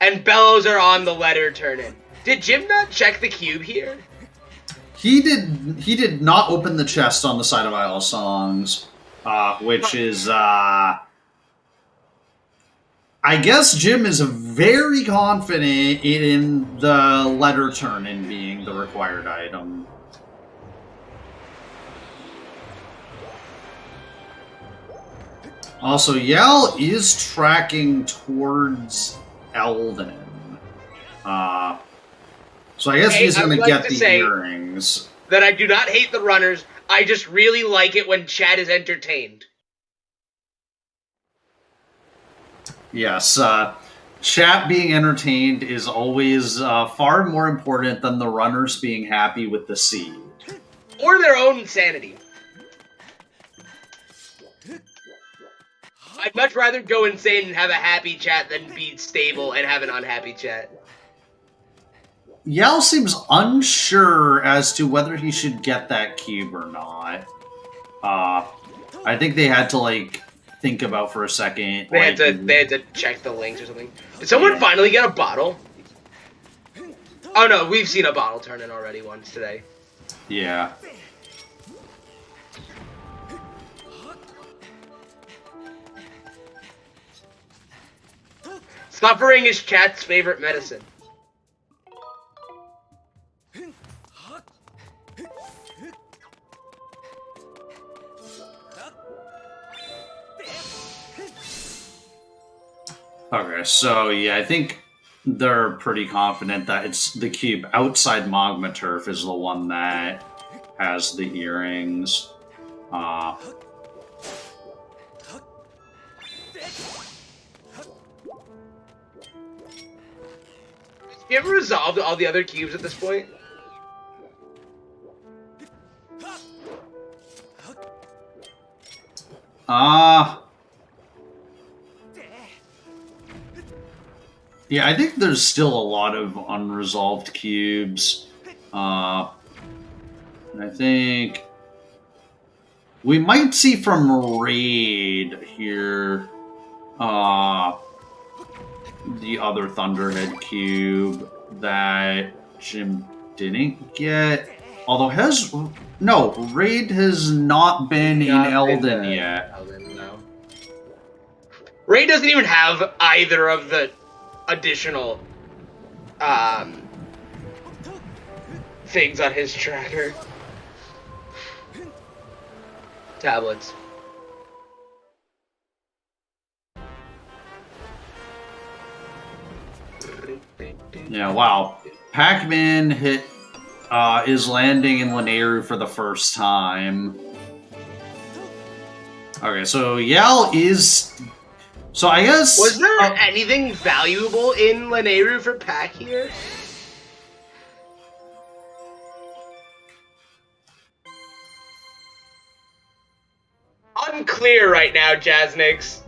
And bellows are on the letter turn-in. Did Jim not check the cube here? He did not open the chest on the side of Isle of Songs, which is, I guess Jim is very confident in the letter turn-in being the required item. Also, Yell is tracking towards Eldon. So I guess he's going to get the earrings. That I do not hate the runners. I just really like it when Chad is entertained. Yes, chat being entertained is always far more important than the runners being happy with the seed. Or their own sanity. I'd much rather go insane and have a happy chat than be stable and have an unhappy chat. Yell seems unsure as to whether he should get that cube or not. I think they had to, like, think about for a second. They had to check the links or something. Did someone finally get a bottle? Oh no, we've seen a bottle turn in already once today. Yeah. Suffering is chat's favorite medicine. Okay, so yeah, I think they're pretty confident that it's the cube outside Magma Turf is the one that has the earrings. Have you ever resolved all the other cubes at this point? Yeah, I think there's still a lot of unresolved cubes. I think we might see from Raid here the other Thunderhead cube that Jim didn't get. Although Raid has not been in Eldon yet. Eldon, no. Raid doesn't even have either of the additional things on his tracker. Tablets. Yeah, wow. Pac-Man is landing in Lanayru for the first time. Okay, so Yell is... So I guess... Was there anything valuable in Lanayru for Pac here? Unclear right now, Jaznix.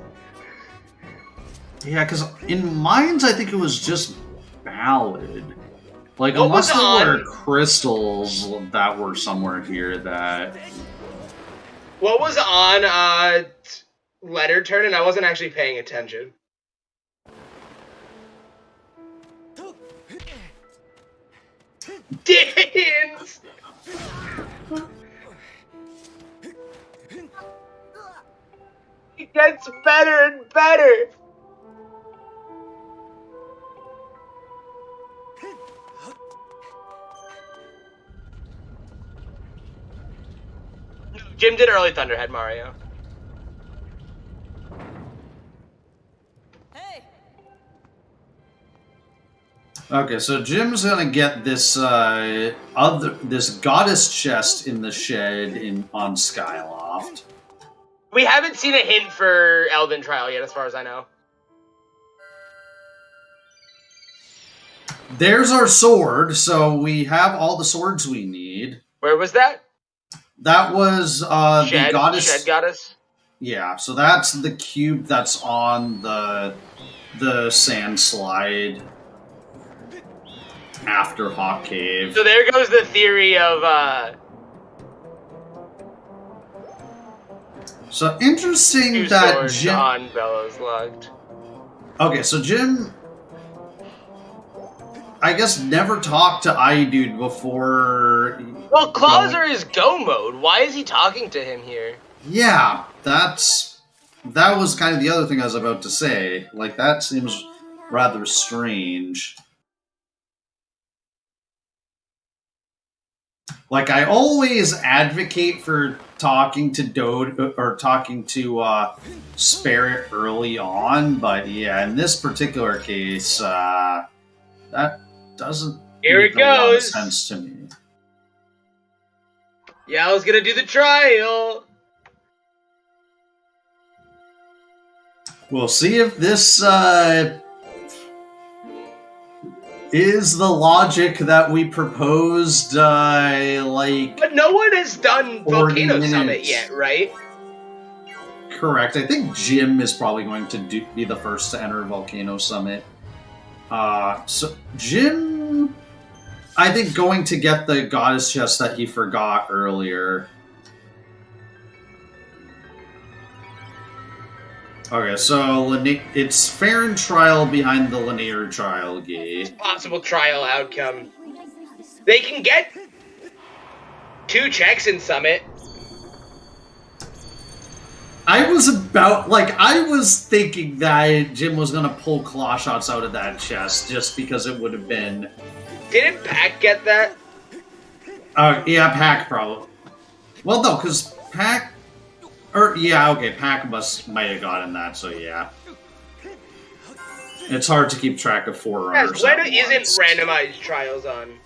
Yeah, because in Mines, I think it was just Ballad. Like, unless there were crystals that were somewhere here that... What was on letter turn, and I wasn't actually paying attention. Dins! It gets better and better! Jim did early Thunderhead, Mario. Hey. Okay, so Jim's gonna get this this goddess chest in the shed on Skyloft. We haven't seen a hint for Elden Trial yet, as far as I know. There's our sword, so we have all the swords we need. Where was that? That was the goddess. Shed goddess? Yeah, so that's the cube that's on the sand slide. after Hawk Cave. So there goes the theory of, So interesting two that swords Jim... on Bellows locked. Okay, so Jim, I guess, never talked to iDude before. Well, claws are his go mode. Why is he talking to him here? Yeah, that was kind of the other thing I was about to say. Like, that seems rather strange. Like, I always advocate for talking to Dode or talking to Spirit early on, but yeah, in this particular case, that doesn't make a lot of sense to me. Yeah, I was gonna do the trial. We'll see if this is the logic that we proposed, like... But no one has done Volcano minutes. Summit yet, right? Correct. I think Jim is probably going to be the first to enter Volcano Summit. So Jim, I think, going to get the goddess chest that he forgot earlier. Okay, so it's fair and trial behind the linear trial gate. Possible trial outcome. They can get 2 checks in Summit. I was thinking that Jim was gonna pull claw shots out of that chest just because it would have been... Didn't Pac get that? Yeah, Pac probably. Well, no, because Pac... yeah, okay, Pac might have gotten that, so yeah. It's hard to keep track of forerunners. Yes, when isn't randomized trials on?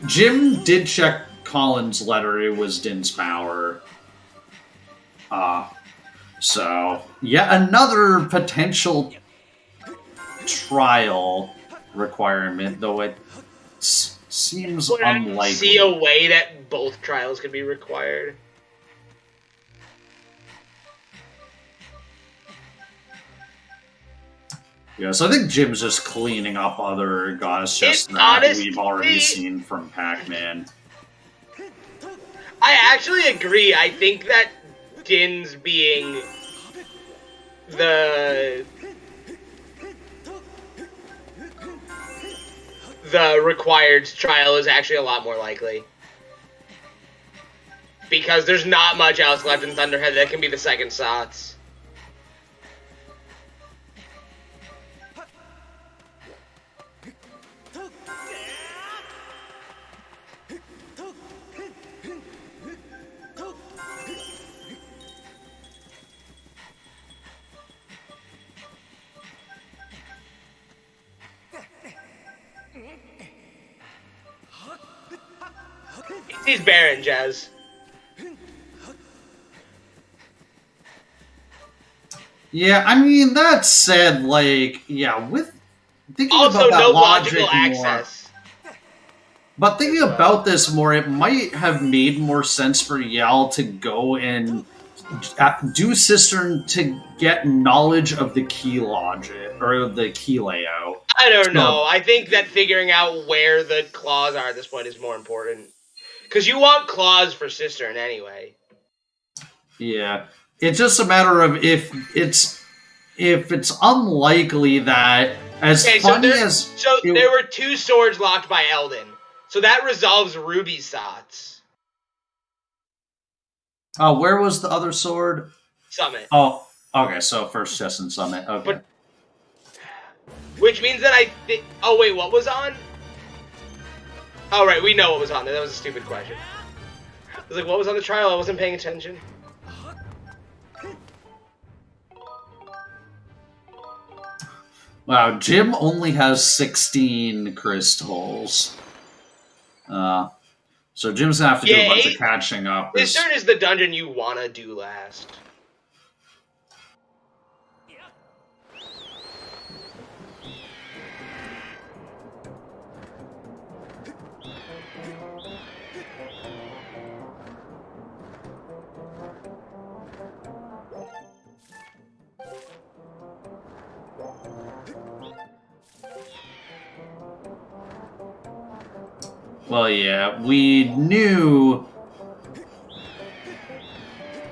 Jim did check Colin's letter. It was Din's power. So, yet another potential trial requirement, though it seems unlikely. I see a way that both trials could be required. Yeah, so I think Jim's just cleaning up other goddess chests that we've already seen from Pac-Man. I actually agree. I think that Din's being the required trial is actually a lot more likely. Because there's not much else left in Thunderhead that can be the second Sots. He's Baron, Jazz. Yeah, I mean, that said, like, yeah, with thinking Also, about that no logic logical more, access. but thinking about this more, it might have made more sense for Yell to go and do Cistern to get knowledge of the key logic, or the key layout. I don't know. I think that figuring out where the claws are at this point is more important. Because you want claws for Cistern anyway. Yeah. It's just a matter of if it's unlikely that there were 2 swords locked by Eldon. So that resolves Ruby Sots. Oh, where was the other sword? Summit. Oh, okay, so first chest and Summit. Okay. But, which means that I think... Oh, wait, what was on? Oh, right, we know what was on there. That was a stupid question. I was like, what was on the trial? I wasn't paying attention. Wow, Jim only has 16 crystals. So Jim's gonna have to do a bunch of catching up. This turn is the dungeon you wanna do last. Well, yeah, we knew.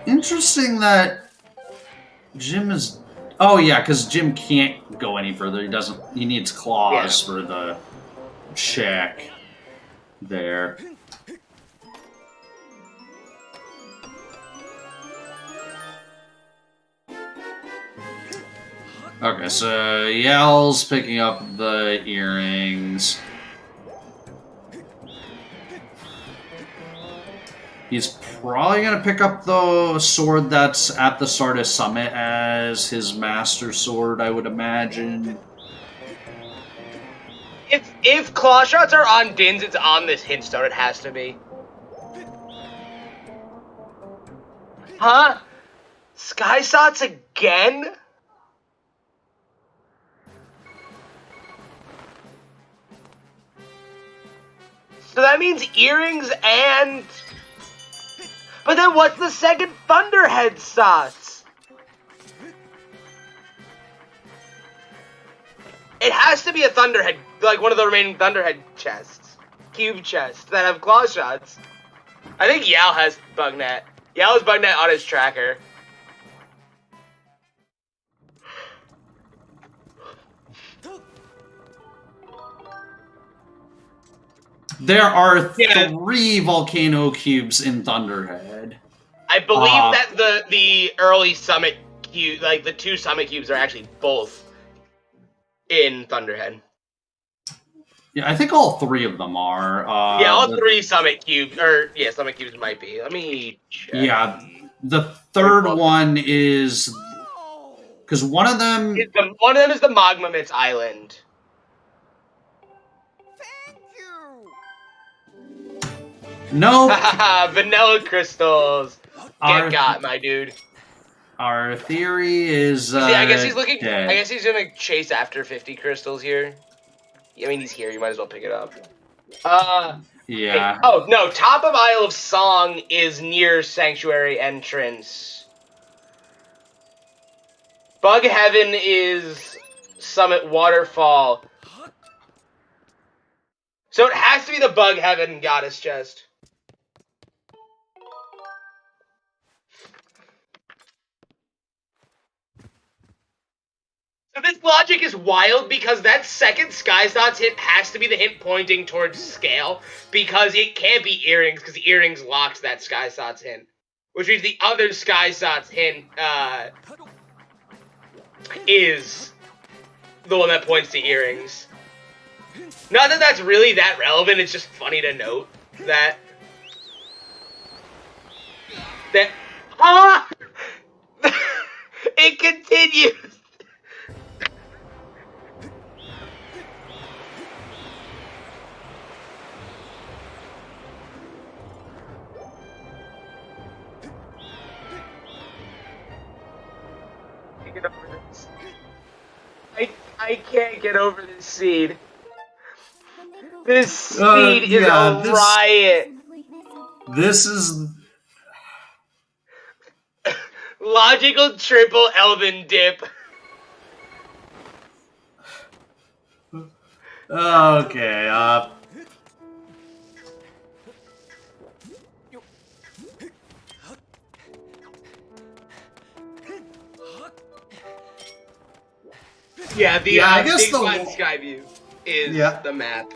Interesting that Jim is. Oh yeah, because Jim can't go any further. He doesn't. He needs claws for the check. There. Okay, so Yell's picking up the earrings. He's probably going to pick up the sword that's at the Stardust Summit as his master sword, I would imagine. If claw shots are on Dins, it's on this hint stone. It has to be. Huh? Sky Sots again? So that means earrings and... But then what's the second Thunderhead Sots? It has to be a Thunderhead, like one of the remaining Thunderhead chests. Cube chests that have claw shots. I think Yao has Bugnet. Yao has Bugnet on his tracker. There are 3 volcano cubes in Thunderhead. I believe that the early summit cube, like the 2 summit cubes, are actually both in Thunderhead. Yeah, I think all 3 of them are. Yeah, all 3 summit cubes, summit cubes might be. Let me check. Yeah, the third one is because one of them is the Magma Mitz Island. No. Vanilla crystals. Get got, my dude. Our theory is. I guess he's looking. Dead. I guess he's gonna chase after 50 crystals here. I mean, he's here. You might as well pick it up. Yeah. Oh no! Top of Isle of Song is near Sanctuary entrance. Bug Heaven is Summit Waterfall. So it has to be the Bug Heaven Goddess chest. So this logic is wild because that second Sky Sots hint has to be the hint pointing towards Scale because it can't be earrings because earrings locks that Sky Sots hint. Which means the other Sky Sots hint is the one that points to earrings. Not that that's really that relevant, it's just funny to note that... It continues! I can't get over this seed. This seed is a riot. This is logical triple Elven dip. Okay. Yeah, I guess Big Flat Sky View is the map.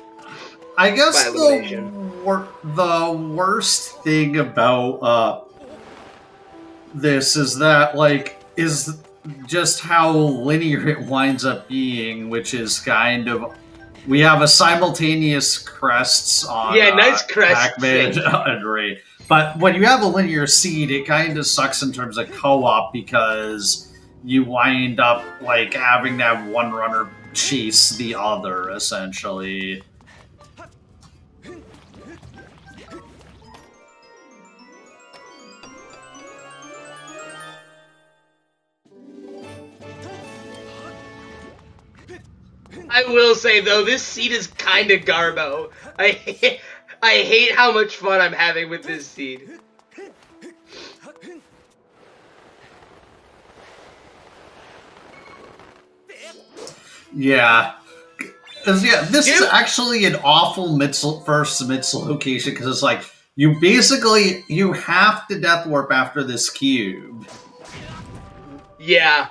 I guess the worst thing about this is that, like, is just how linear it winds up being, which is kind of... We have a simultaneous crests on nice crest Pac-Man and Ray. But when you have a linear seed, it kind of sucks in terms of co-op because you wind up like having to have one runner chase the other, essentially. I will say though, this seed is kind of garbo. I hate how much fun I'm having with this seed. Yeah. Yeah, this is actually an awful first Mitzel location, because it's like, you have to death warp after this cube. Yeah.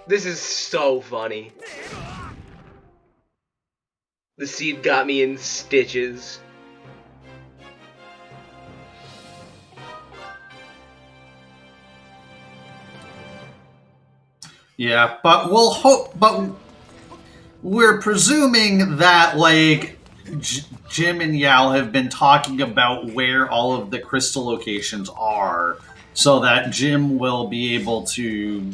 This is so funny. The seed got me in stitches. Yeah, but we'll hope. But we're presuming that, like, Jim and Yao have been talking about where all of the crystal locations are, so that Jim will be able to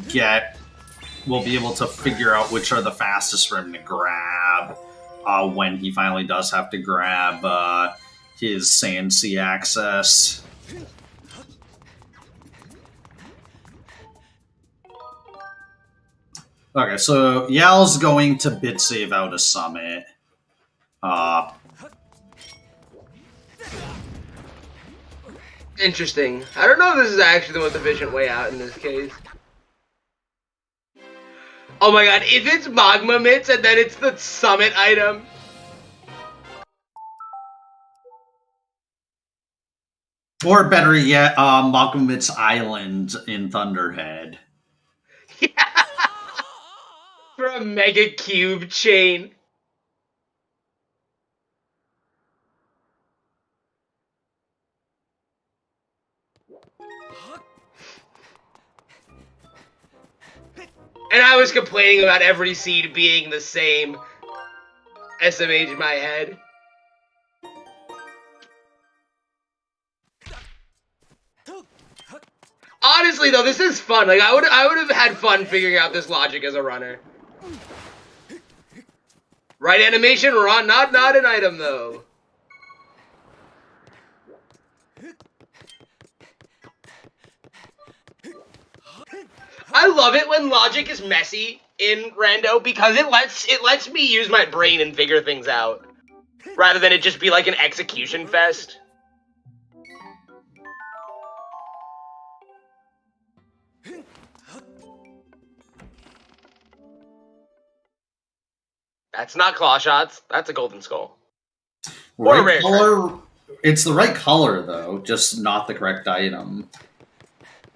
figure out which are the fastest for him to grab when he finally does have to grab his Sand Sea access. Okay, so Yao's going to bit save out a summit. Interesting. I don't know if this is actually the most efficient way out in this case. Oh my god, if it's Magma Mitts and then it's the summit item. Or better yet, Magma Mitts Island in Thunderhead. Yeah. For a mega cube chain. And I was complaining about every seed being the same. SMH in my head. Honestly, though, this is fun. Like, I would have had fun figuring out this logic as a runner. Right animation, run, not an item, though. I love it when logic is messy in Rando, because it lets me use my brain and figure things out, rather than it just be like an execution fest. That's not claw shots. That's a golden skull. Or a rare color. It's the right color, though, just not the correct item.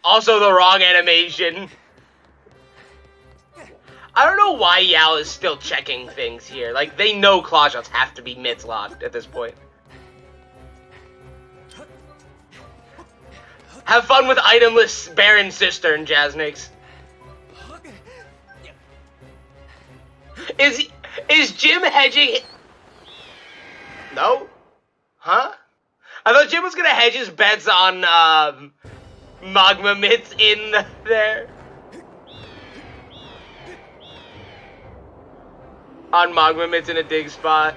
Also the wrong animation. I don't know why Yao is still checking things here. Like, they know claw shots have to be mitts locked at this point. Have fun with itemless Baron Cistern, Jasnix. Is Jim hedging? No? Huh? I thought Jim was gonna hedge his bets on Magma Mitts in there. On Magma Mitts in a dig spot.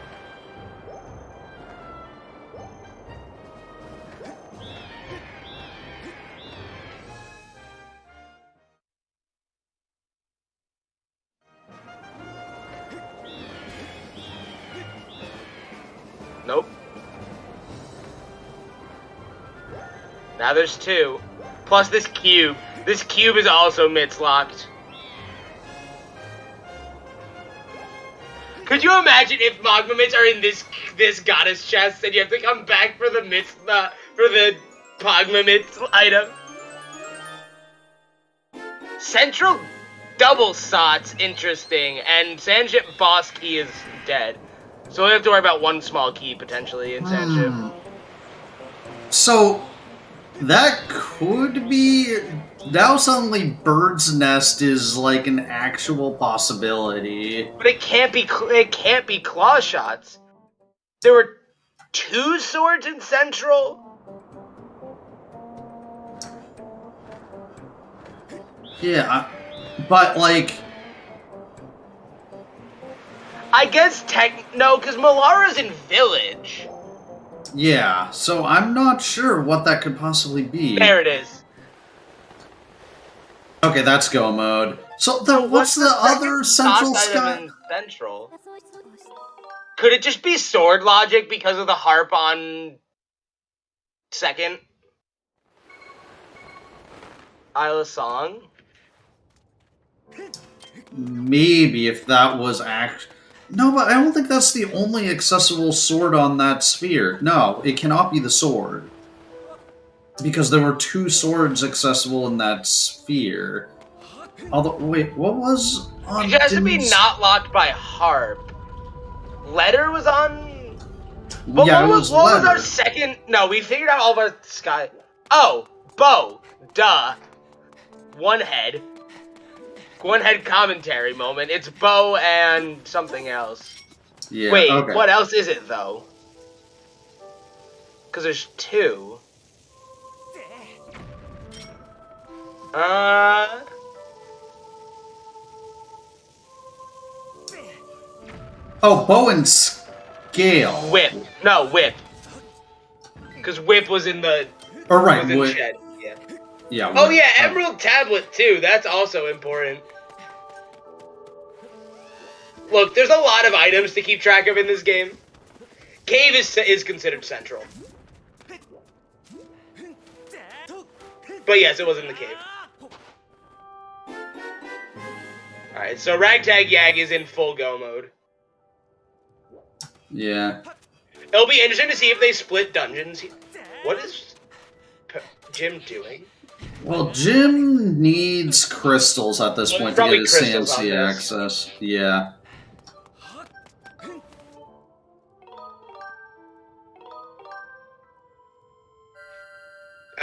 Nope. Now there's two. Plus this cube. This cube is also mitts locked. Could you imagine if Magma Mitts are in this goddess chest and you have to come back for the mitts, for the Magma Mitts item? Central double sots, interesting, and Sandship boss key is dead. So we have to worry about one small key, potentially, in Sandship. So, that could be... Now suddenly Bird's Nest is, like, an actual possibility. But it can't be claw shots. There were 2 swords in Central? Yeah, but, like... I guess no, because Malara's in Village. Yeah, so I'm not sure what that could possibly be. There it is. Okay, that's go mode. So then what's the other Central Sky? Central? Could it just be sword logic because of the harp on second? Isla Song? maybe if that was No, but I don't think that's the only accessible sword on that sphere. No, it cannot be the sword. Because there were 2 swords accessible in that sphere. Although, wait, what was on It has to be Dim's... not locked by harp. Letter was on... But yeah, what was our letter. second... No, we figured out all of our sky... Oh, bow. Duh. One head commentary moment. It's bow and something else. Yeah, Wait, okay. what else is it, though? Because there's 2. Oh, bow and scale. Whip. No, whip. Because whip was in the... Or right, was in whip. shed. Yeah. Yeah. Oh whip. yeah, Emerald Tablet too. That's also important. Look, there's a lot of items to keep track of in this game. Cave is considered central. But yes, it was in the cave. Alright, so Ragtag YAG is in full go mode. Yeah. It'll be interesting to see if they split dungeons. What is Jim doing? Well, Jim needs crystals at this point to Probably get his crystals on CNC this. access. Yeah.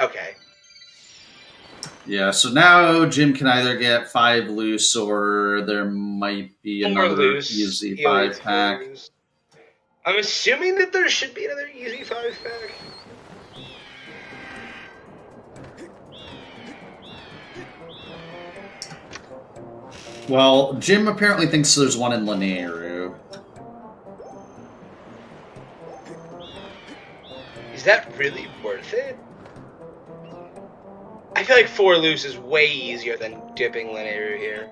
Okay. Yeah, so now Jim can either get 5 loose or there might be More another loose. easy He always 5 pack. goes. I'm assuming that there should be another easy 5 pack. Well, Jim apparently thinks there's one in Lanayru. Is that really worth it? I feel like 4 loose is way easier than dipping Lanayru here.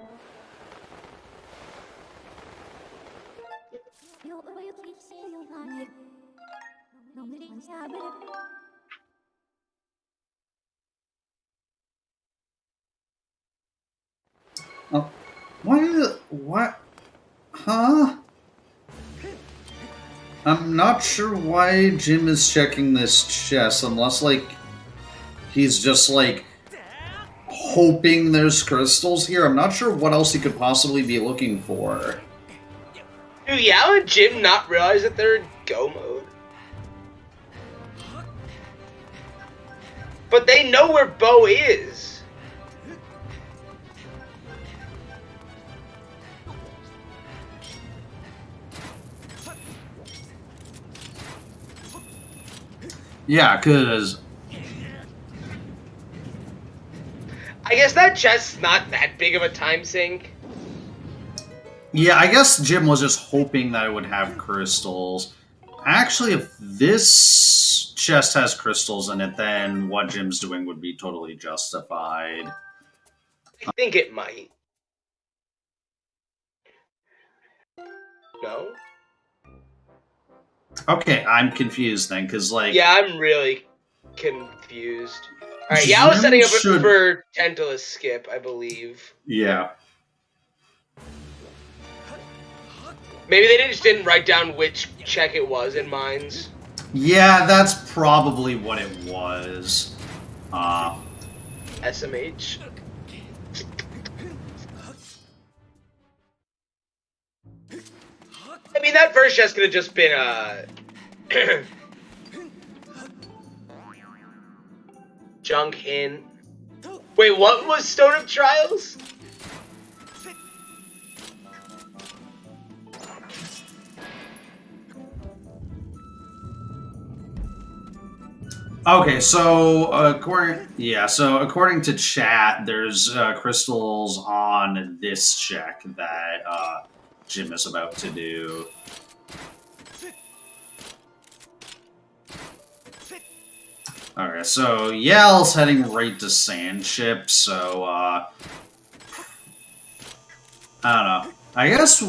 Oh, what? Huh? I'm not sure why Jim is checking this chest, unless, like, he's just, like, hoping there's crystals here. I'm not sure what else he could possibly be looking for. Do Yao and Jim not realize that they're in go mode? But they know where Bo is. Yeah, because... I guess that chest's not that big of a time sink. Yeah, I guess Jim was just hoping that it would have crystals. Actually, if this chest has crystals in it, then what Jim's doing would be totally justified. I think it might. No? Okay, I'm confused then, because, like... Yeah, I'm really confused. Alright, Yao is setting up for Tentalus skip, I believe. Yeah. Maybe they just didn't write down which check it was in mines. Yeah, that's probably what it was. SMH. I mean, that first chest could have just been junk in. Wait, what was Stone of Trials? Okay, so according to chat, there's crystals on this check that Jim is about to do. Alright, so Yell's heading right to Sandship, so I don't know. I guess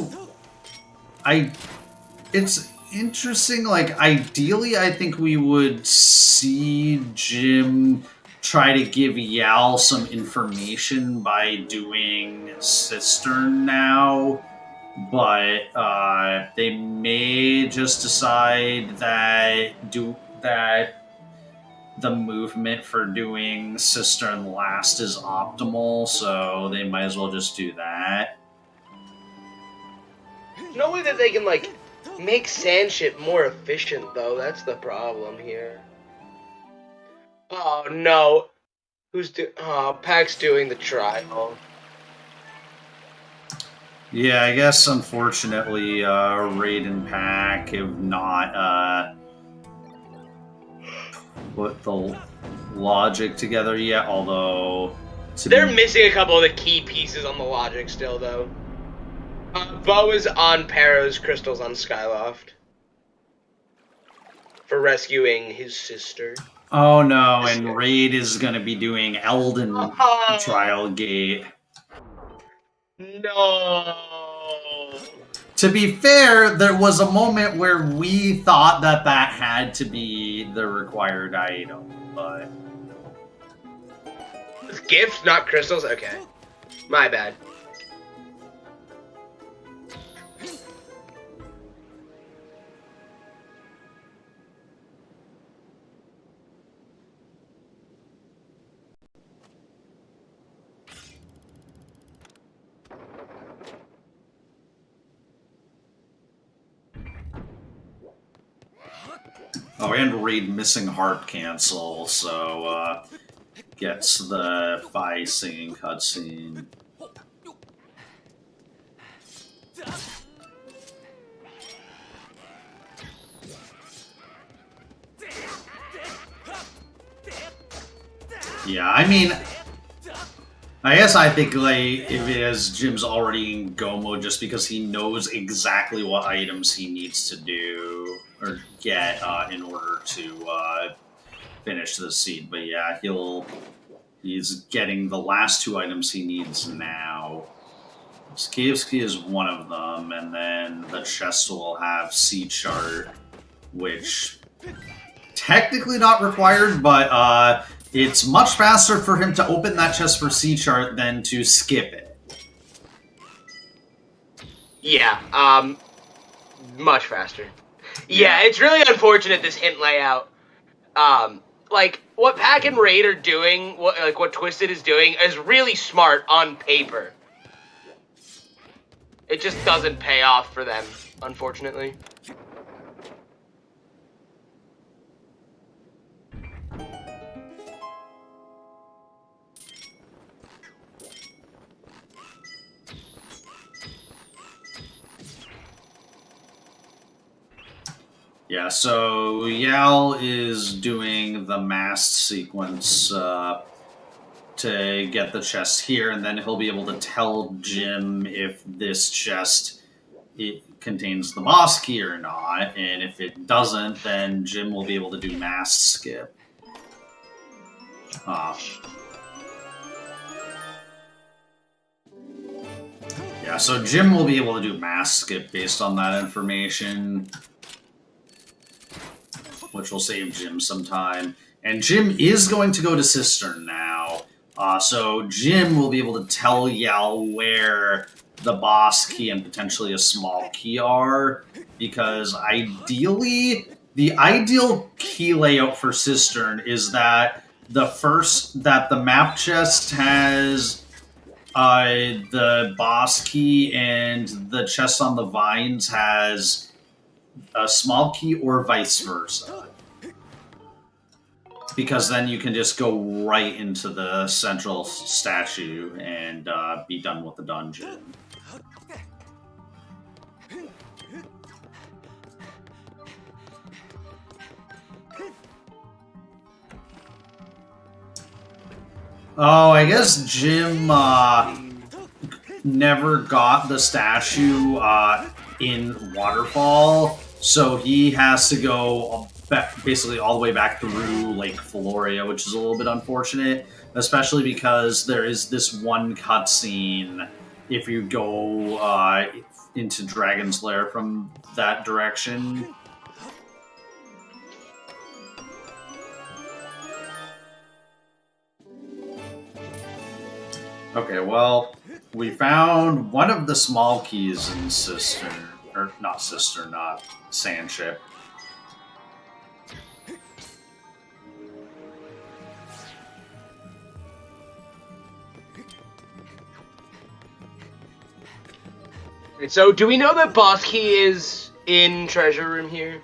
it's interesting, like, ideally I think we would see Jim try to give Yal some information by doing Cistern now, but they may just decide that the movement for doing Cistern last is optimal, so they might as well just do that. No way that they can, like, make Sandship more efficient, though. That's the problem here. Oh, no. Pack's doing the trial. Yeah, I guess, unfortunately, Raid and Pack have not put the logic together yet, although... They're missing a couple of the key pieces on the logic still, though. Bo is on Paro's crystals on Skyloft for rescuing his sister. Oh no, and Raid is going to be doing Elden Trial Gate. No. To be fair, there was a moment where we thought that had to be the required item, but... It's gifts, not crystals? Okay. My bad. Oh, and Raid missing heart cancel, so gets the Fi singing cutscene. Yeah, I mean, I guess I think, like, if it is, Jim's already in go mode just because he knows exactly what items he needs to do or get in order to finish the seed. But yeah, he's getting the last two items he needs now. Skievsky is one of them, and then the chest will have C chart, which technically not required, but it's much faster for him to open that chest for C chart than to skip it. Yeah, much faster. Yeah, it's really unfortunate, this hint layout. Like, what Pack and Raid are doing, what TWSITD is doing, is really smart on paper. It just doesn't pay off for them, unfortunately. Yeah, so Yal is doing the masked sequence to get the chest here, and then he'll be able to tell Jim if this chest contains the boss key or not, and if it doesn't, then Jim will be able to do masked skip. Yeah, so Jim will be able to do masked skip based on that information, which will save Jim some time. And Jim is going to go to Cistern now. So Jim will be able to tell Yal where the boss key and potentially a small key are, because ideally, the ideal key layout for Cistern is that the map chest has the boss key and the chest on the vines has a small key, or vice versa. Because then you can just go right into the central statue and be done with the dungeon. Oh, I guess Jim never got the statue in Waterfall, so he has to go basically all the way back through Lake Floria, which is a little bit unfortunate, especially because there is this one cutscene if you go into Dragon's Lair from that direction. Okay, well, we found one of the small keys in Cistern. Or, not Cistern, not Sandship. So, do we know that boss key is in treasure room here?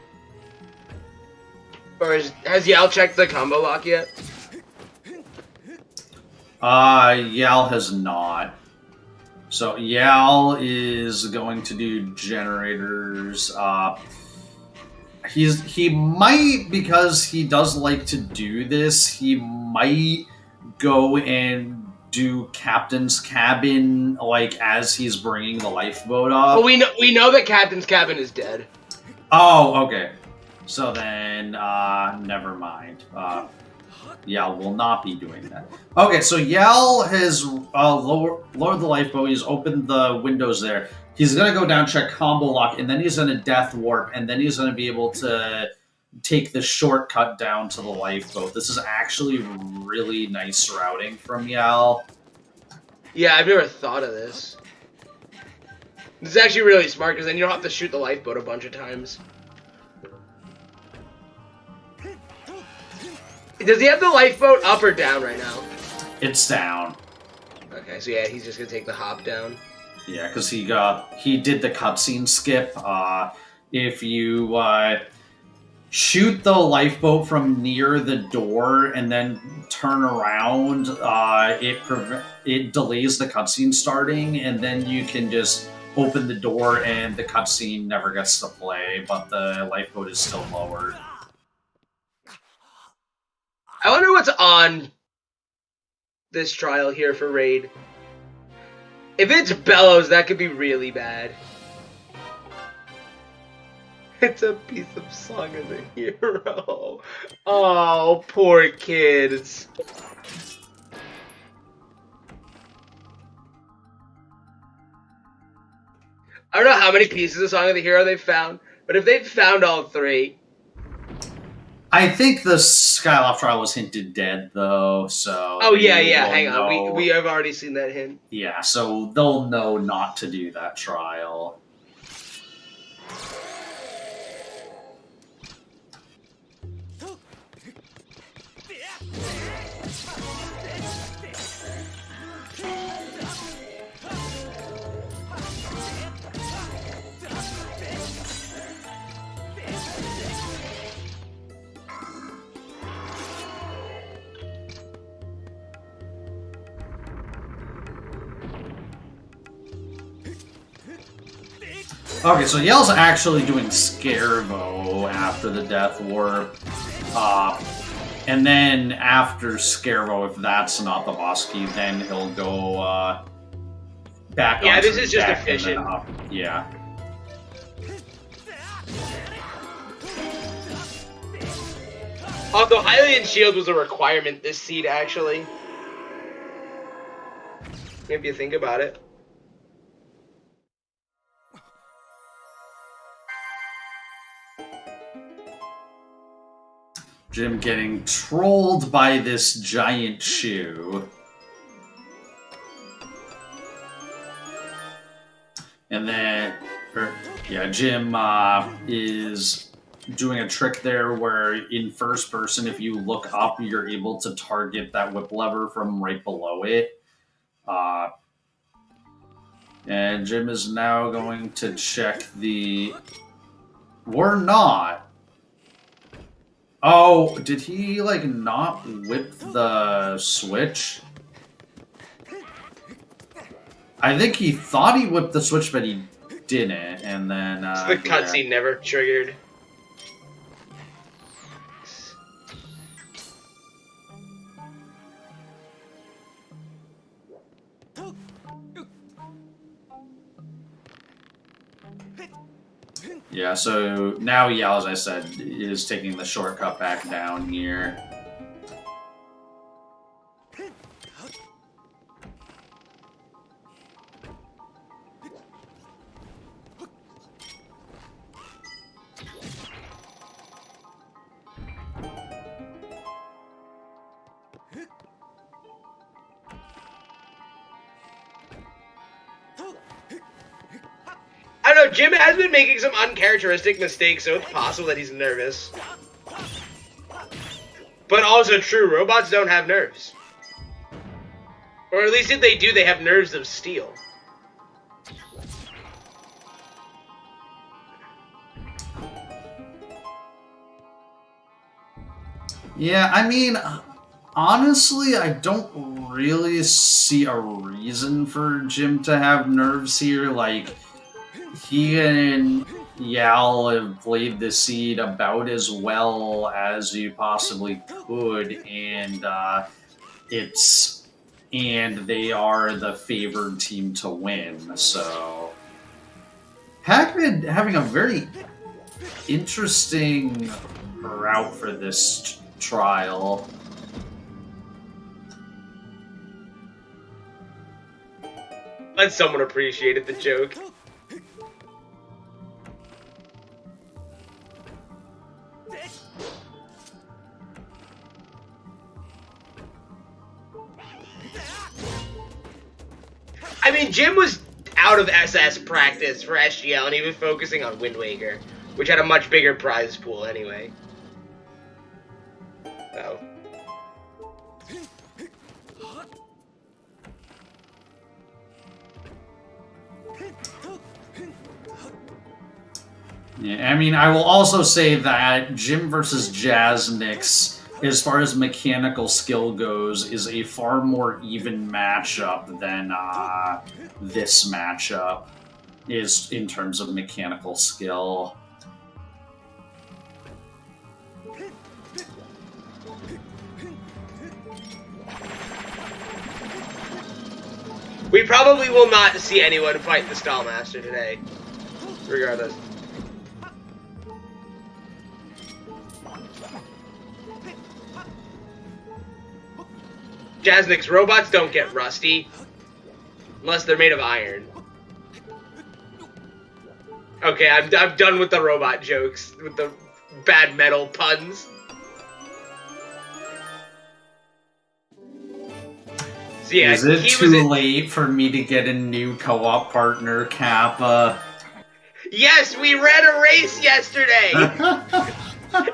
Or has Yal checked the combo lock yet? Yal has not. So Yal is going to do generators. He might, because he does like to do this, he might go and do Captain's Cabin, like, as he's bringing the lifeboat up. Well, we know that Captain's Cabin is dead. Oh, okay. So then, never mind. Yal will not be doing that. Okay, so Yal has lowered the lifeboat. He's opened the windows there. He's going to go down, check combo lock, and then he's going to death warp, and then he's going to be able to take the shortcut down to the lifeboat. This is actually really nice routing from Yal. Yeah, I've never thought of this. This is actually really smart, because then you don't have to shoot the lifeboat a bunch of times. Does he have the lifeboat up or down right now? It's down. Okay, so yeah, he's just gonna take the hop down. Yeah, because he did the cutscene skip. If you shoot the lifeboat from near the door and then turn around, it delays the cutscene starting, and then you can just open the door and the cutscene never gets to play, but the lifeboat is still lowered. I wonder what's on this trial here for Raid. If it's Bellows, that could be really bad. It's a piece of Song of the Hero. Oh, poor kids. I don't know how many pieces of Song of the Hero they've found, but if they've found all three... I think the Skyloft trial was hinted dead, though, so... Oh, yeah, hang on. We have already seen that hint. Yeah, so they'll know not to do that trial. Okay, so Yell's actually doing Scarvo after the Death Warp. And then after Scarvo, if that's not the boss key, then he'll go back. Yeah, this is just efficient. Yeah. Although Hylian Shield was a requirement this seed, actually. If you think about it. Jim getting trolled by this giant shoe. And then, Jim is doing a trick there where in first person, if you look up, you're able to target that whip lever from right below it. And Jim is now going to check the... Or not. Oh, did he, like, not whip the switch? I think he thought he whipped the switch, but he didn't, and then... So the cutscene never triggered. Yeah, so now Yao, as I said, is taking the shortcut back down here. Jim has been making some uncharacteristic mistakes, so it's possible that he's nervous. But also true, robots don't have nerves. Or at least if they do, they have nerves of steel. Yeah, I mean, honestly, I don't really see a reason for Jim to have nerves here. Like, he and Yal have played the seed about as well as you possibly could, and they are the favored team to win. So, Pac-Man having a very interesting route for this trial. Let someone appreciated the joke. I mean, Jim was out of SS practice for SGL, and he was focusing on Wind Waker, which had a much bigger prize pool anyway. So. Yeah, I mean, I will also say that Jim versus Jaznix, as far as mechanical skill goes, is a far more even matchup than this matchup is in terms of mechanical skill. We probably will not see anyone fight the Stallmaster today, regardless. Jaznix, robots don't get rusty unless they're made of iron. Okay, I'm done with the robot jokes, with the bad metal puns. So yeah, is it too late for me to get a new co-op partner, Kappa? Yes, we ran a race yesterday!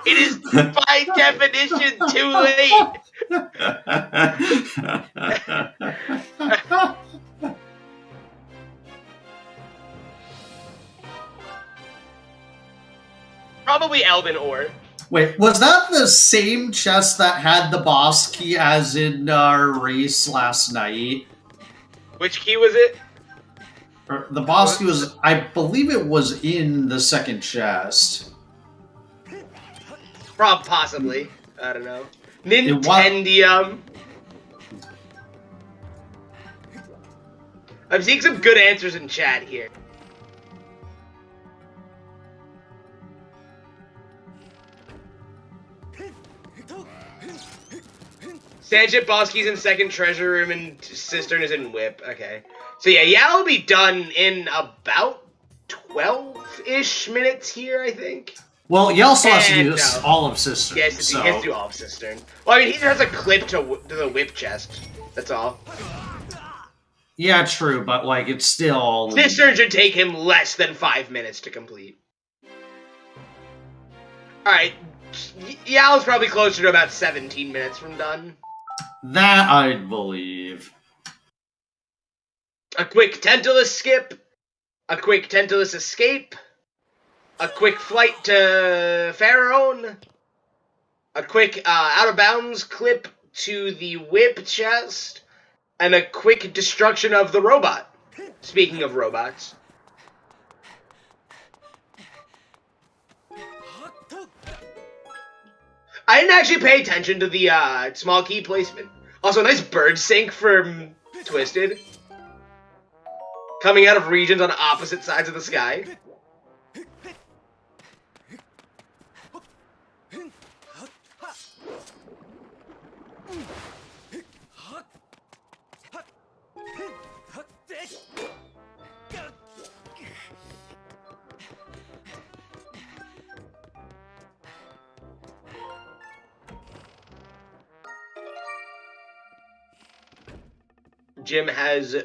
It is by definition too late! Probably Elven Ore. Wait, was that the same chest that had the boss key as in our race last night? Which key was it? The boss key was, I believe it was in the second chest. Possibly. I don't know. Nintendium. I'm seeing some good answers in chat here. Sanchit Bosky's in second treasure room and Cistern is in whip. Okay. So yeah, Yal will be done in about 12-ish minutes here, I think. Well, Yal still has to do all of Cistern. Yes, he has to do all of Cistern. Well, I mean, he has a clip to the whip chest. That's all. Yeah, true, but like, it's still... Cistern should take him less than 5 minutes to complete. Alright, Yal's probably closer to about 17 minutes from done. That I'd believe. A quick Tentalus skip, a quick Tentalus escape, a quick flight to Pharaoh, a quick out-of-bounds clip to the whip chest, and a quick destruction of the robot. Speaking of robots. I didn't actually pay attention to the small key placement. Also, nice bird sync from Twisted. Coming out of regions on opposite sides of the sky. Jim has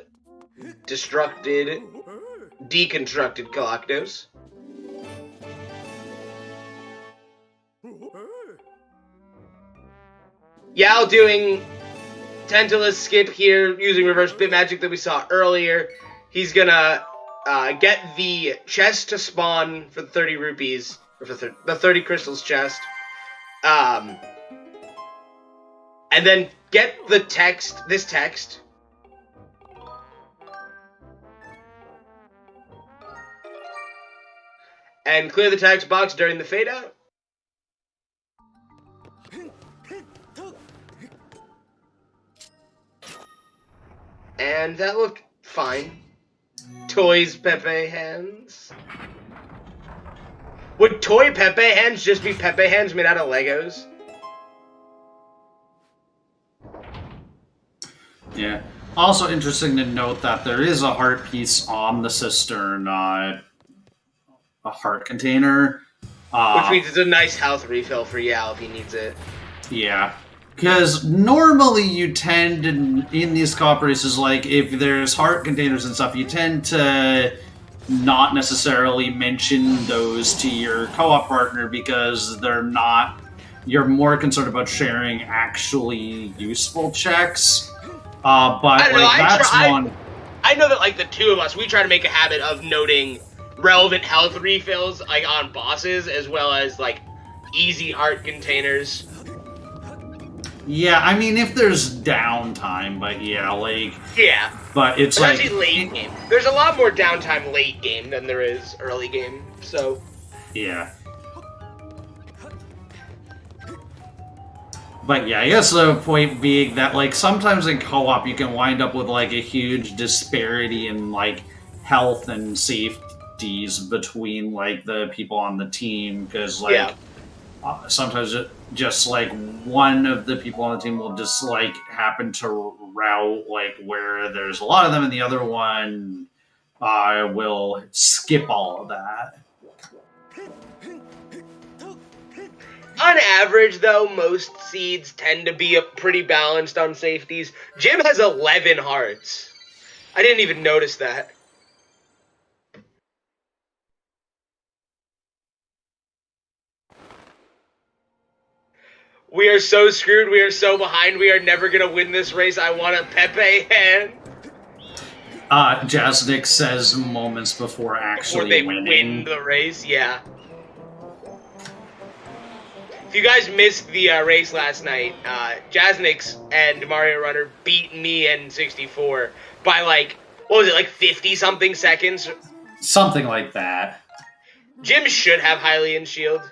deconstructed Galactos. Yao doing Tentaclus skip here using reverse bit magic that we saw earlier. He's gonna get the chest to spawn for the 30 rupees, or for the 30 crystals chest. And then get the text, this text. And clear the text box during the fade out. And that looked fine. Toys Pepe hands. Would toy Pepe hands just be Pepe hands made out of Legos? Yeah. Also interesting to note that there is a heart piece on the cistern, a heart container. Which means it's a nice health refill for Yao if he needs it. Yeah. Because normally you tend, in these co-op races, like, if there's heart containers and stuff, you tend to not necessarily mention those to your co-op partner because they're not... You're more concerned about sharing actually useful checks. But, one... I know that, like, the two of us, we try to make a habit of noting relevant health refills, like, on bosses, as well as, like, easy heart containers. Yeah, I mean, if there's downtime, but yeah, like... Yeah. But it's like... Especially late game. There's a lot more downtime late game than there is early game, so... Yeah. But yeah, I guess the point being that, like, sometimes in co-op you can wind up with, like, a huge disparity in, like, health and safeties between, like, the people on the team, because, like... Yeah. Sometimes it just, like, one of the people on the team will just, like, happen to route, like, where there's a lot of them, and the other one will skip all of that. On average, though, most seeds tend to be pretty balanced on safeties. Jim has 11 hearts. I didn't even notice that. We are so screwed. We are so behind. We are never going to win this race. I want a Pepe hand. Jasnik says moments before actually winning. Win the race, yeah. If you guys missed the race last night, Jasnix and Mario Runner beat me and 64 by, like, what was it, like 50-something seconds? Something like that. Jim should have Hylian Shield.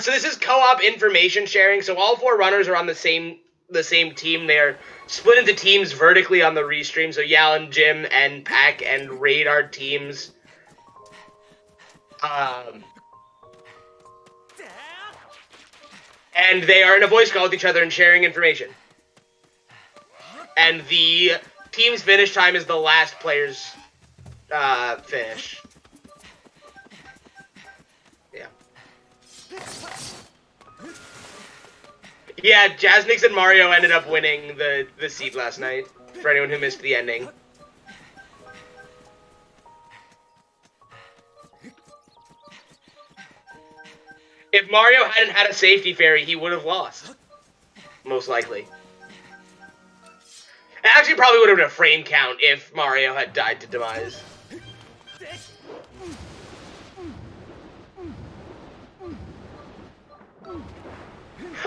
So this is co-op information sharing. So all four runners are on the same team. They're split into teams vertically on the restream. So Yal and Jim and Pack and Raid are teams. And they are in a voice call with each other and sharing information. And the team's finish time is the last player's finish. Yeah, Jasnix and Mario ended up winning the seed last night, for anyone who missed the ending. If Mario hadn't had a safety fairy, he would have lost. Most likely. It actually probably would have been a frame count if Mario had died to Demise.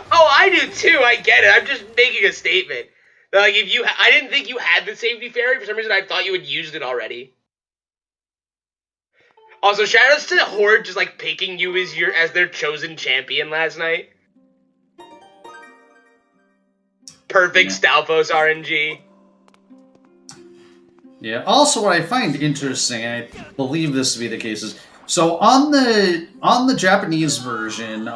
Oh, I do too. I get it. I'm just making a statement. Like, I didn't think you had the safety fairy. For some reason, I thought you had used it already. Also, shoutouts to Horde just like picking you as their chosen champion last night. Perfect Stalfos RNG. Yeah. Also, what I find interesting, and I believe this to be the case, is so on the Japanese version,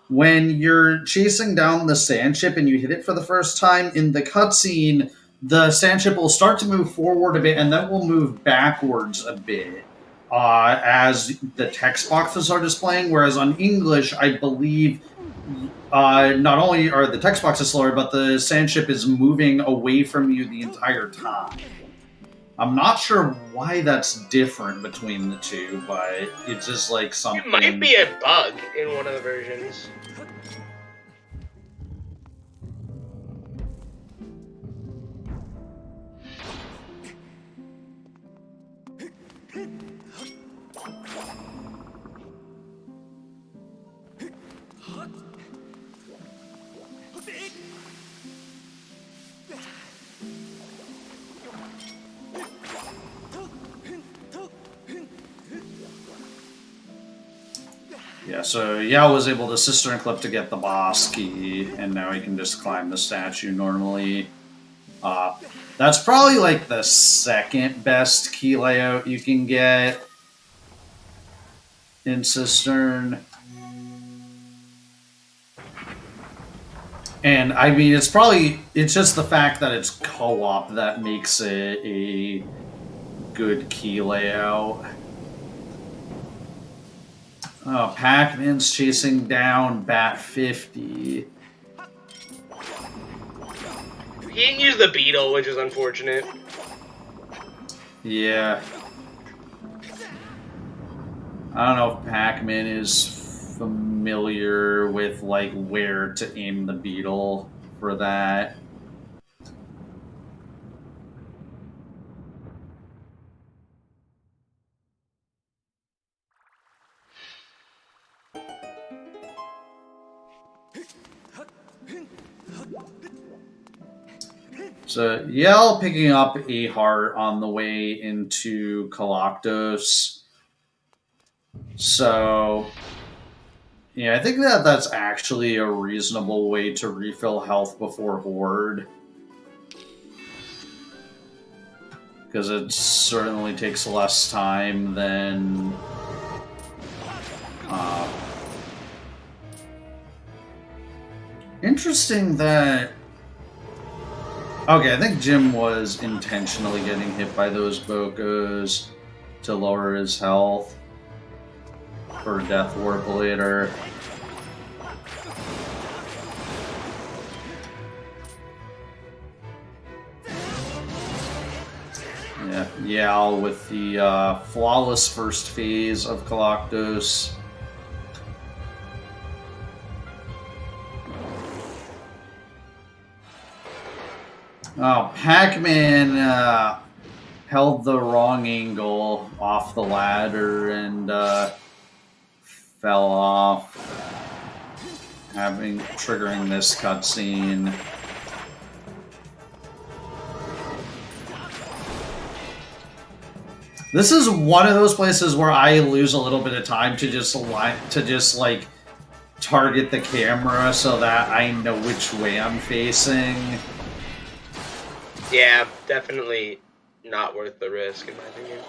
when you're chasing down the sand ship and you hit it for the first time, in the cutscene, the sand ship will start to move forward a bit and then will move backwards a bit as the text boxes are displaying, whereas on English, I believe not only are the text boxes slower, but the sand ship is moving away from you the entire time. I'm not sure why that's different between the two, but it's just like something. It might be a bug in one of the versions. Yeah, so Yao was able to Cistern Clip to get the boss key, and now he can just climb the statue normally. That's probably like the second best key layout you can get in Cistern. And I mean, it's just the fact that it's co-op that makes it a good key layout. Oh, Pac-Man's chasing down Bat 50. He didn't use the beetle, which is unfortunate. Yeah. I don't know if Pac-Man is familiar with, like, where to aim the beetle for that. So, Yell picking up a heart on the way into Galactos. So, yeah, I think that's actually a reasonable way to refill health before Horde. Because it certainly takes less time than... Interesting that... Okay, I think Jim was intentionally getting hit by those Bokos to lower his health for Death Warp later. Yeah, Yao with the flawless first phase of Galactos. Oh, Pac-Man held the wrong angle off the ladder and fell off, triggering this cutscene. This is one of those places where I lose a little bit of time to just like target the camera so that I know which way I'm facing. Yeah, definitely not worth the risk, in my opinion.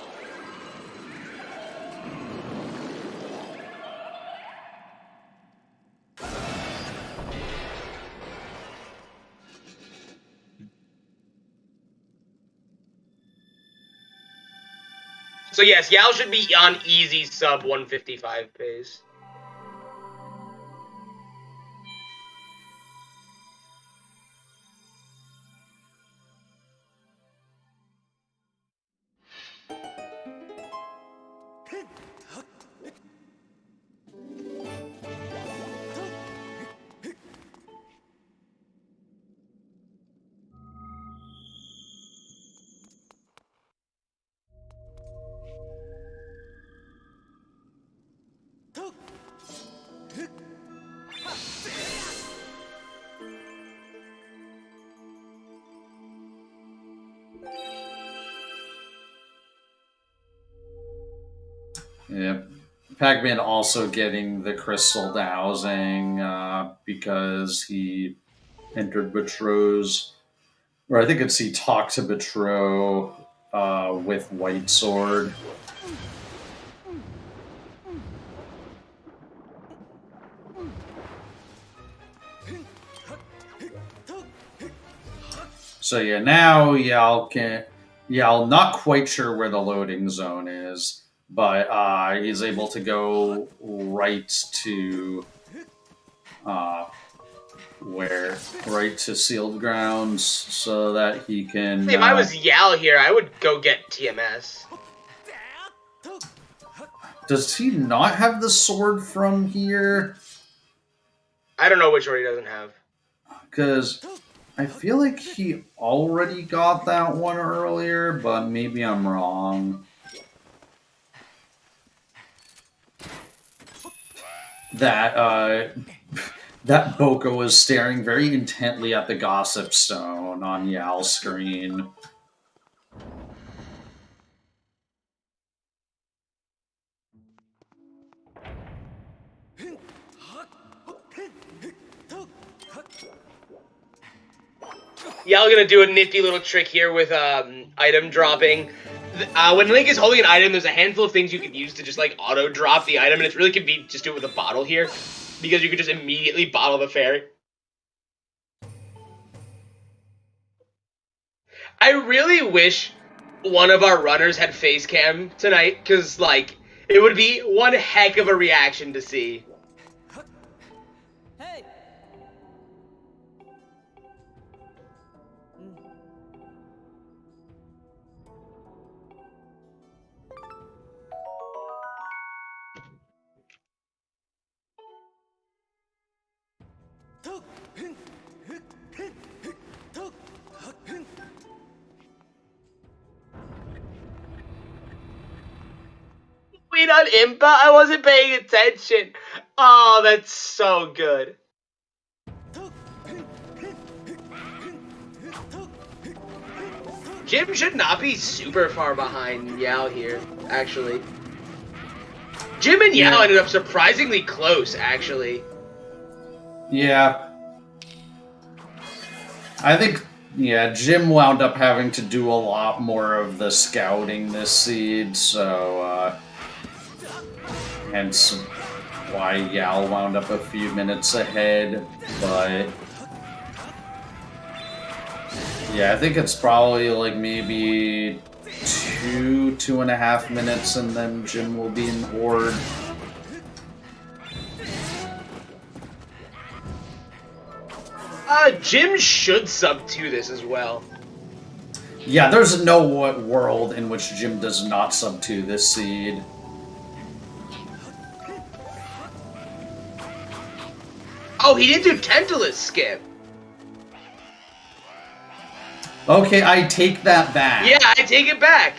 So yes, Yao should be on easy sub 155 pace. Yeah, Pac-Man also getting the crystal dowsing because he entered Betrot's, or I think it's he talked to Betrot with White Sword. So yeah, now Yao not quite sure where the loading zone is, but he's able to go right to where right to sealed grounds so that he can. If I was Yal here, I would go get TMS. Does he not have the sword from here? I don't know which one he doesn't have. Because I feel like he already got that one earlier, but maybe I'm wrong. That Boko was staring very intently at the gossip stone on Yal's screen. Yal gonna do a nifty little trick here with item dropping. When Link is holding an item, there's a handful of things you can use to just like auto drop the item, and it's really convenient just do it with a bottle here, because you can just immediately bottle the fairy. I really wish one of our runners had face cam tonight, because like it would be one heck of a reaction to see. Hey. Wait on Impa? I wasn't paying attention. Oh, that's so good. Jim should not be super far behind Yao here, actually. Jim and Yao ended up surprisingly close, actually. Yeah. I think, Jim wound up having to do a lot more of the scouting this seed, so, hence why Yao wound up a few minutes ahead, but yeah, I think it's probably like maybe 2.5 minutes, and then Jim will be in Horde. Jim should sub to this as well. Yeah, there's no world in which Jim does not sub to this seed. Oh, he didn't do Tantalus skip. Okay, I take that back. Yeah, I take it back.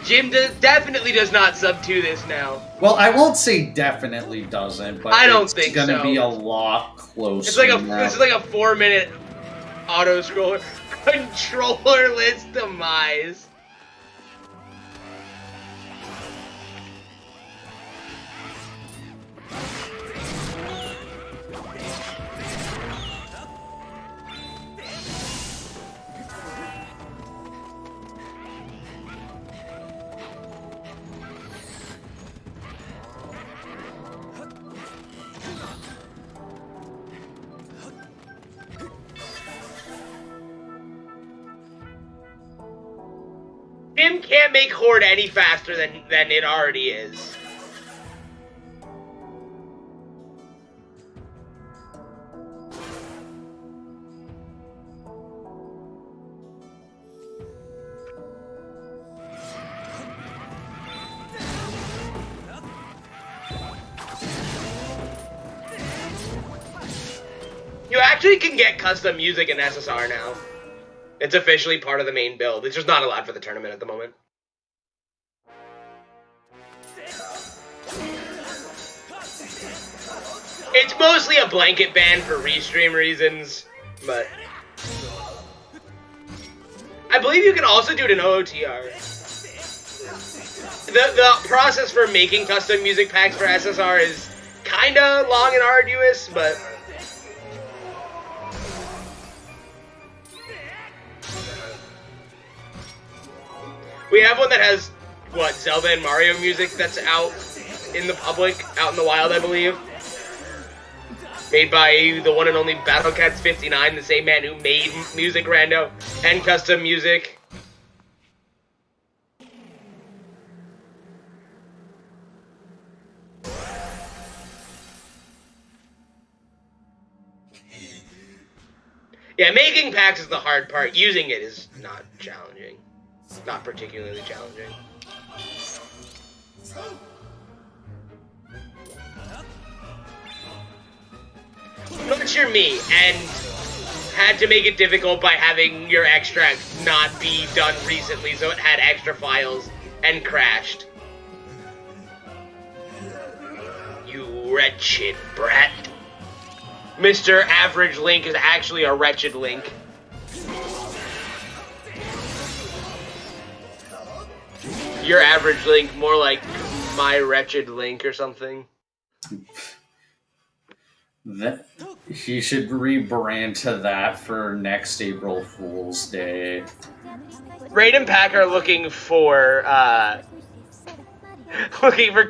Jim definitely does not sub to this now. Well, I won't say definitely doesn't, but I don't it's think gonna so. be a lot closer. It's like this is like a 4-minute auto scroller. Controllerless demise. Jim can't make Horde any faster than it already is. You actually can get custom music in SSR now. It's officially part of the main build. It's just not allowed for the tournament at the moment. It's mostly a blanket ban for restream reasons, but I believe you can also do it in OOTR. The process for making custom music packs for SSR is kinda long and arduous, but we have one that has, what, Zelda and Mario music that's out in the public, out in the wild, I believe. Made by the one and only BattleCats59, the same man who made Music Rando and custom music. Yeah, making packs is the hard part. Using it is not challenging. Not particularly challenging. But you're me, and had to make it difficult by having your extract not be done recently, so it had extra files and crashed. You wretched brat. Mr. Average Link is actually a wretched Link. Your average Link, more like my wretched Link or something. That he should rebrand to that for next April Fool's Day. Raid and Pack are looking for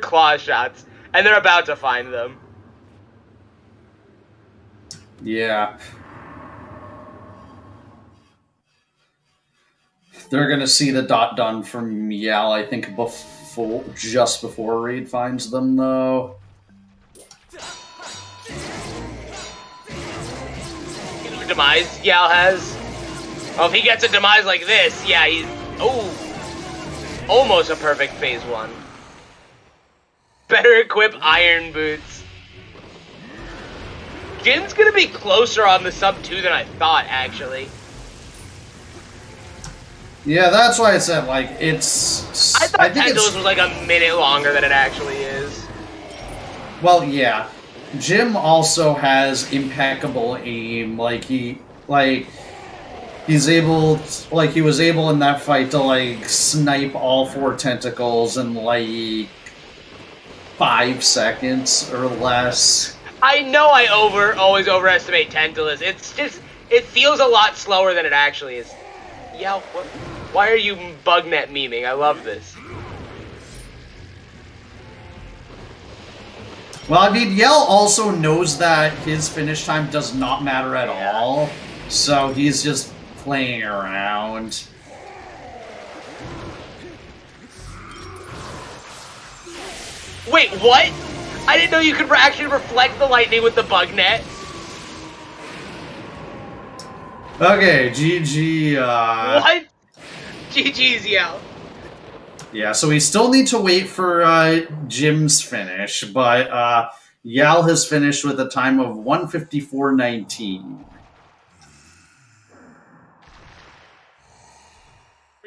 claw shots, and they're about to find them. Yeah. They're gonna see the dot done from Yal, I think, just before Raid finds them, though. Demise Yal has. Oh, if he gets a demise like this, yeah, he's almost a perfect phase 1. Better equip iron boots. Jin's gonna be closer on the sub 2 than I thought, actually. Yeah, that's why I said, like, it's... I thought Tendrils was like a minute longer than it actually is. Well, yeah. Jim also has impeccable aim. He was able in that fight to, like, snipe all 4 tentacles in, like, 5 seconds or less. I know I always overestimate Tendrils. It's just, it feels a lot slower than it actually is. Yeah, why are you bugnet memeing? I love this. Well, I mean, Yell also knows that his finish time does not matter at all, so he's just playing around. Wait, what? I didn't know you could actually reflect the lightning with the bugnet. Okay, GG, What? GG's, Yell. Yeah, so we still need to wait for Jim's finish, but Yal has finished with a time of 1:54.19.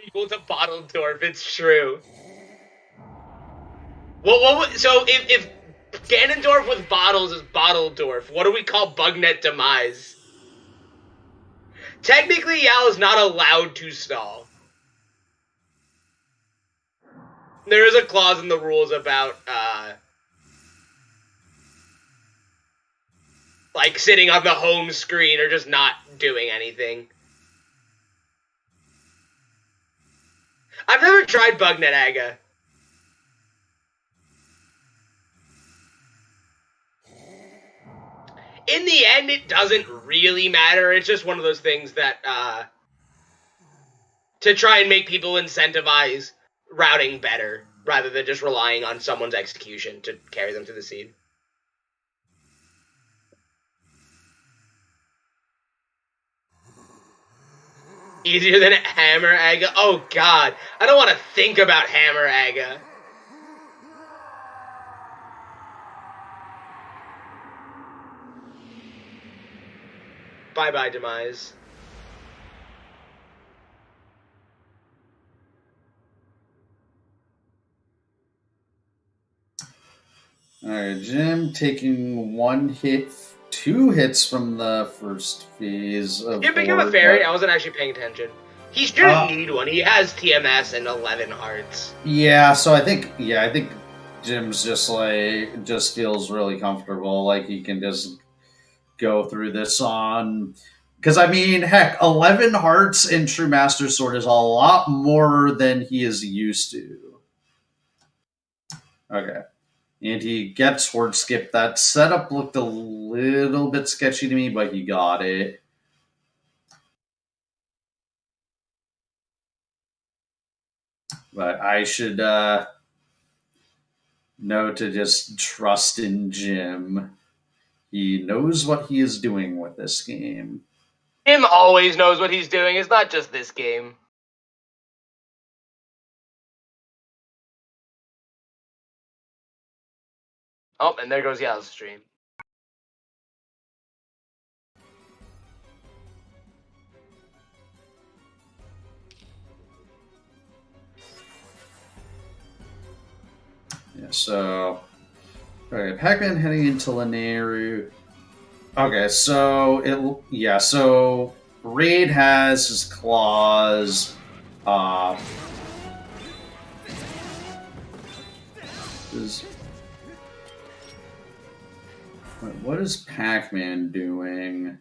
Equal to Bottledorf, it's true. So if Ganondorf with bottles is Bottledorf, what do we call Bugnet Demise? Technically, Yal is not allowed to stall. There is a clause in the rules about, like, sitting on the home screen or just not doing anything. I've never tried Bugnet Aga. In the end, it doesn't really matter. It's just one of those things that, to try and make people incentivize routing better, rather than just relying on someone's execution to carry them to the seed. Easier than Hammer Aga? Oh god, I don't want to think about Hammer Aga. Bye-bye, Demise. Alright, Jim taking 2 hits from the first phase of Jim became a fairy? I wasn't actually paying attention. He shouldn't need one. He has TMS and 11 hearts. Yeah, so I think Jim's just feels really comfortable, like he can just go through this on... Because, I mean, heck, 11 hearts in True Master Sword is a lot more than he is used to. Okay. And he gets Horde Skip. That setup looked a little bit sketchy to me, but he got it. But I should know to just trust in Jim. He knows what he is doing with this game. Him always knows what he's doing. It's not just this game. Oh, and there goes Yow's stream. Yeah, so... Alright, Pac-Man heading into Lanayru. Okay, so... so... Raid has his claws. What is Pac-Man doing?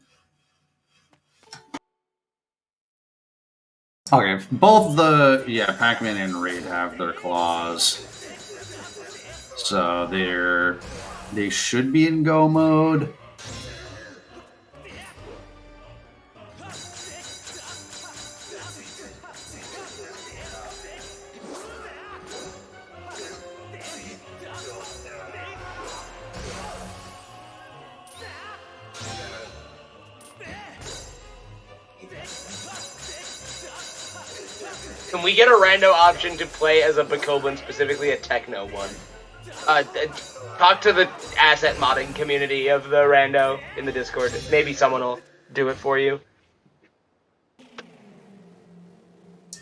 Okay, both Pac-Man and Raid have their claws. So they should be in go mode. Can we get a rando option to play as a Bokoblin, specifically a techno one? Talk to the asset modding community of the rando in the Discord. Maybe someone will do it for you.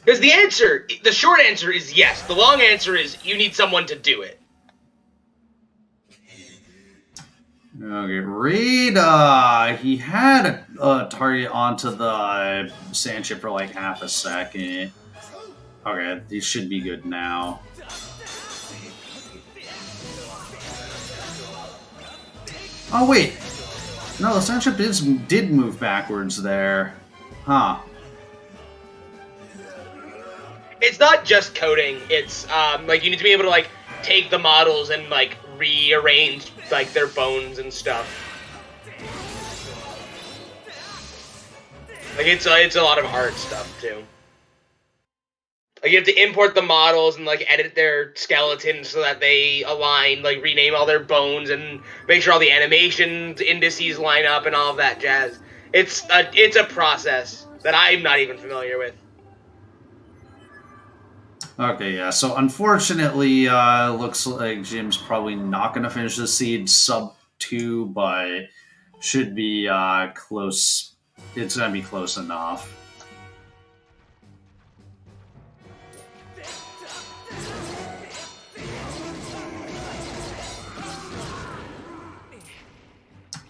Because the short answer is yes. The long answer is you need someone to do it. Okay, Reed, he had a target onto the sand chip for like half a second. Okay, these should be good now. Oh wait, no, the sand chip did move backwards there, huh? It's not just coding. It's like you need to be able to like take the models and like rearrange like their bones and stuff. Like it's a lot of art stuff too. Like you have to import the models and like edit their skeletons so that they align, like rename all their bones and make sure all the animations indices line up and all of that jazz. It's a process that I'm not even familiar with. Okay, yeah, so unfortunately, looks like Jim's probably not going to finish the seed sub 2, but should be close. It's going to be close enough.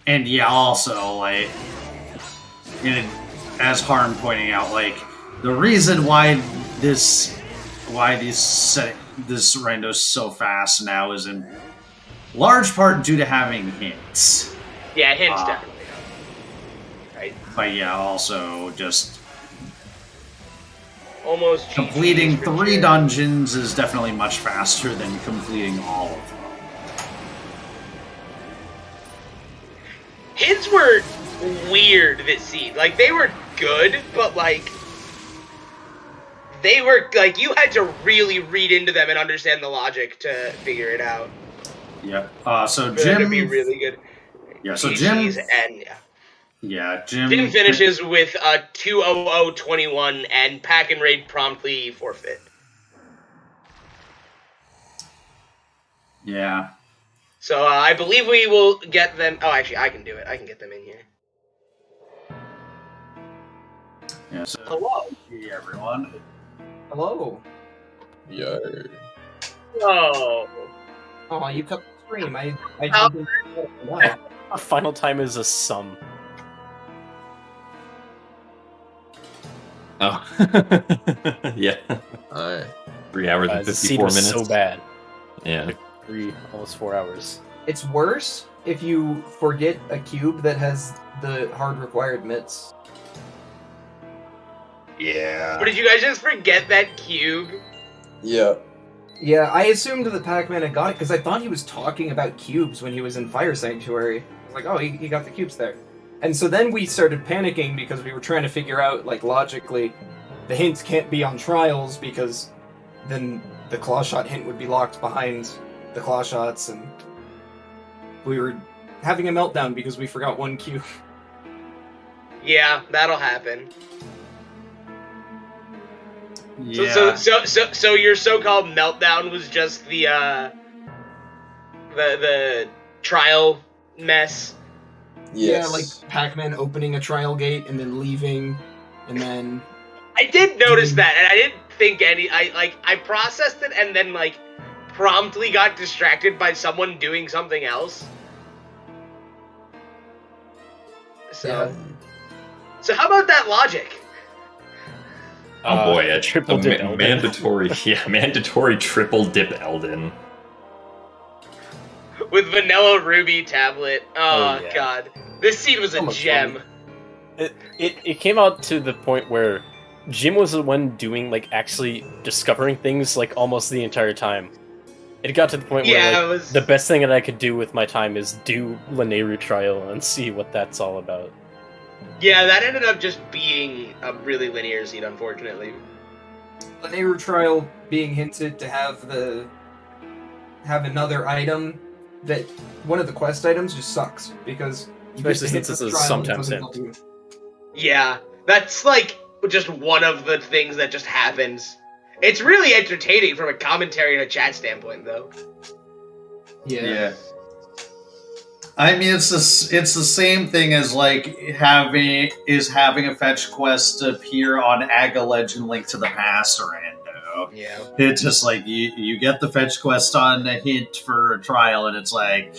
And yeah, also, like, as Harm pointing out, like, the reason why this rando's so fast now is in large part due to having hints. Yeah, hints definitely. Right. But yeah, also just almost completing 3 dungeons is definitely much faster than completing all of them. Hints were weird this seed. Like, they were good, but like they were like you had to really read into them and understand the logic to figure it out. Yeah. So Jim to be really good. Yeah. So Jim and Jim finishes with a 20021 and Pack and Raid promptly forfeit. Yeah. So I believe we will get them. Oh, actually, I can do it. I can get them in here. Yeah. So, hello. Hey everyone. Hello. Yo. Oh. Oh, you cut the stream. I Wow. Our final time is a sum. Oh. Yeah. 3 hours and 54 minutes. So bad. Yeah. Like 3, almost 4 hours. It's worse if you forget a cube that has the hard required mitts. Yeah. But did you guys just forget that cube? Yeah. Yeah, I assumed that Pac-Man had got it because I thought he was talking about cubes when he was in Fire Sanctuary. I was like, oh, he got the cubes there. And so then we started panicking because we were trying to figure out, like, logically, the hints can't be on trials because then the claw shot hint would be locked behind the claw shots, and we were having a meltdown because we forgot one cube. Yeah, that'll happen. Yeah. So your so-called meltdown was just the trial mess. Yeah, like Pac-Man opening a trial gate and then leaving, and then... I did notice that, and I didn't think I processed it and then, like, promptly got distracted by someone doing something else. So how about that logic? Oh boy, a triple dip Elden. mandatory triple dip Elden. With Vanilla Ruby tablet. Oh yeah. God. This scene was a gem. It came out to the point where Jim was the one doing, like, actually discovering things, like, almost the entire time. It got to the point where, like, the best thing that I could do with my time is do Lanayru trial and see what that's all about. Yeah, that ended up just being a really linear scene, unfortunately. Lanayru trial being hinted to have another item that one of the quest items just sucks because especially since this is sometimes end. Yeah, that's like just one of the things that just happens. It's really entertaining from a commentary and a chat standpoint, though. Yeah. I mean, it's the same thing as like having a fetch quest appear on Aga Legend: Link to the Past or Rando. Yeah. It's just like you get the fetch quest on a hint for a trial, and it's like,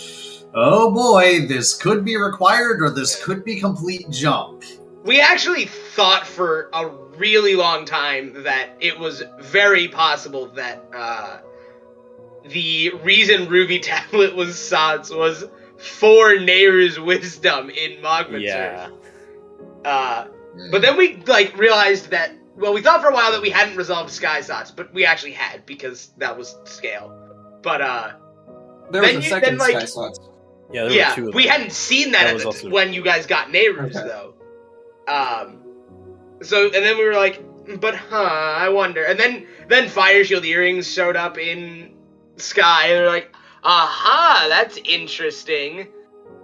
oh boy, this could be required or this could be complete junk. We actually thought for a really long time that it was very possible that the reason Ruby Tablet was Sans was for Nehru's wisdom in Mogmancer. Yeah. But then we realized that, well, we thought for a while that we hadn't resolved Sky Sots, but we actually had because that was scale. But there was a second Sky Sots. Yeah, there were two of them. We hadn't seen that when you guys got Nehru's though. So, and then we were like, but I wonder. And then Fire Shield earrings showed up in Sky, and they're like, aha, that's interesting.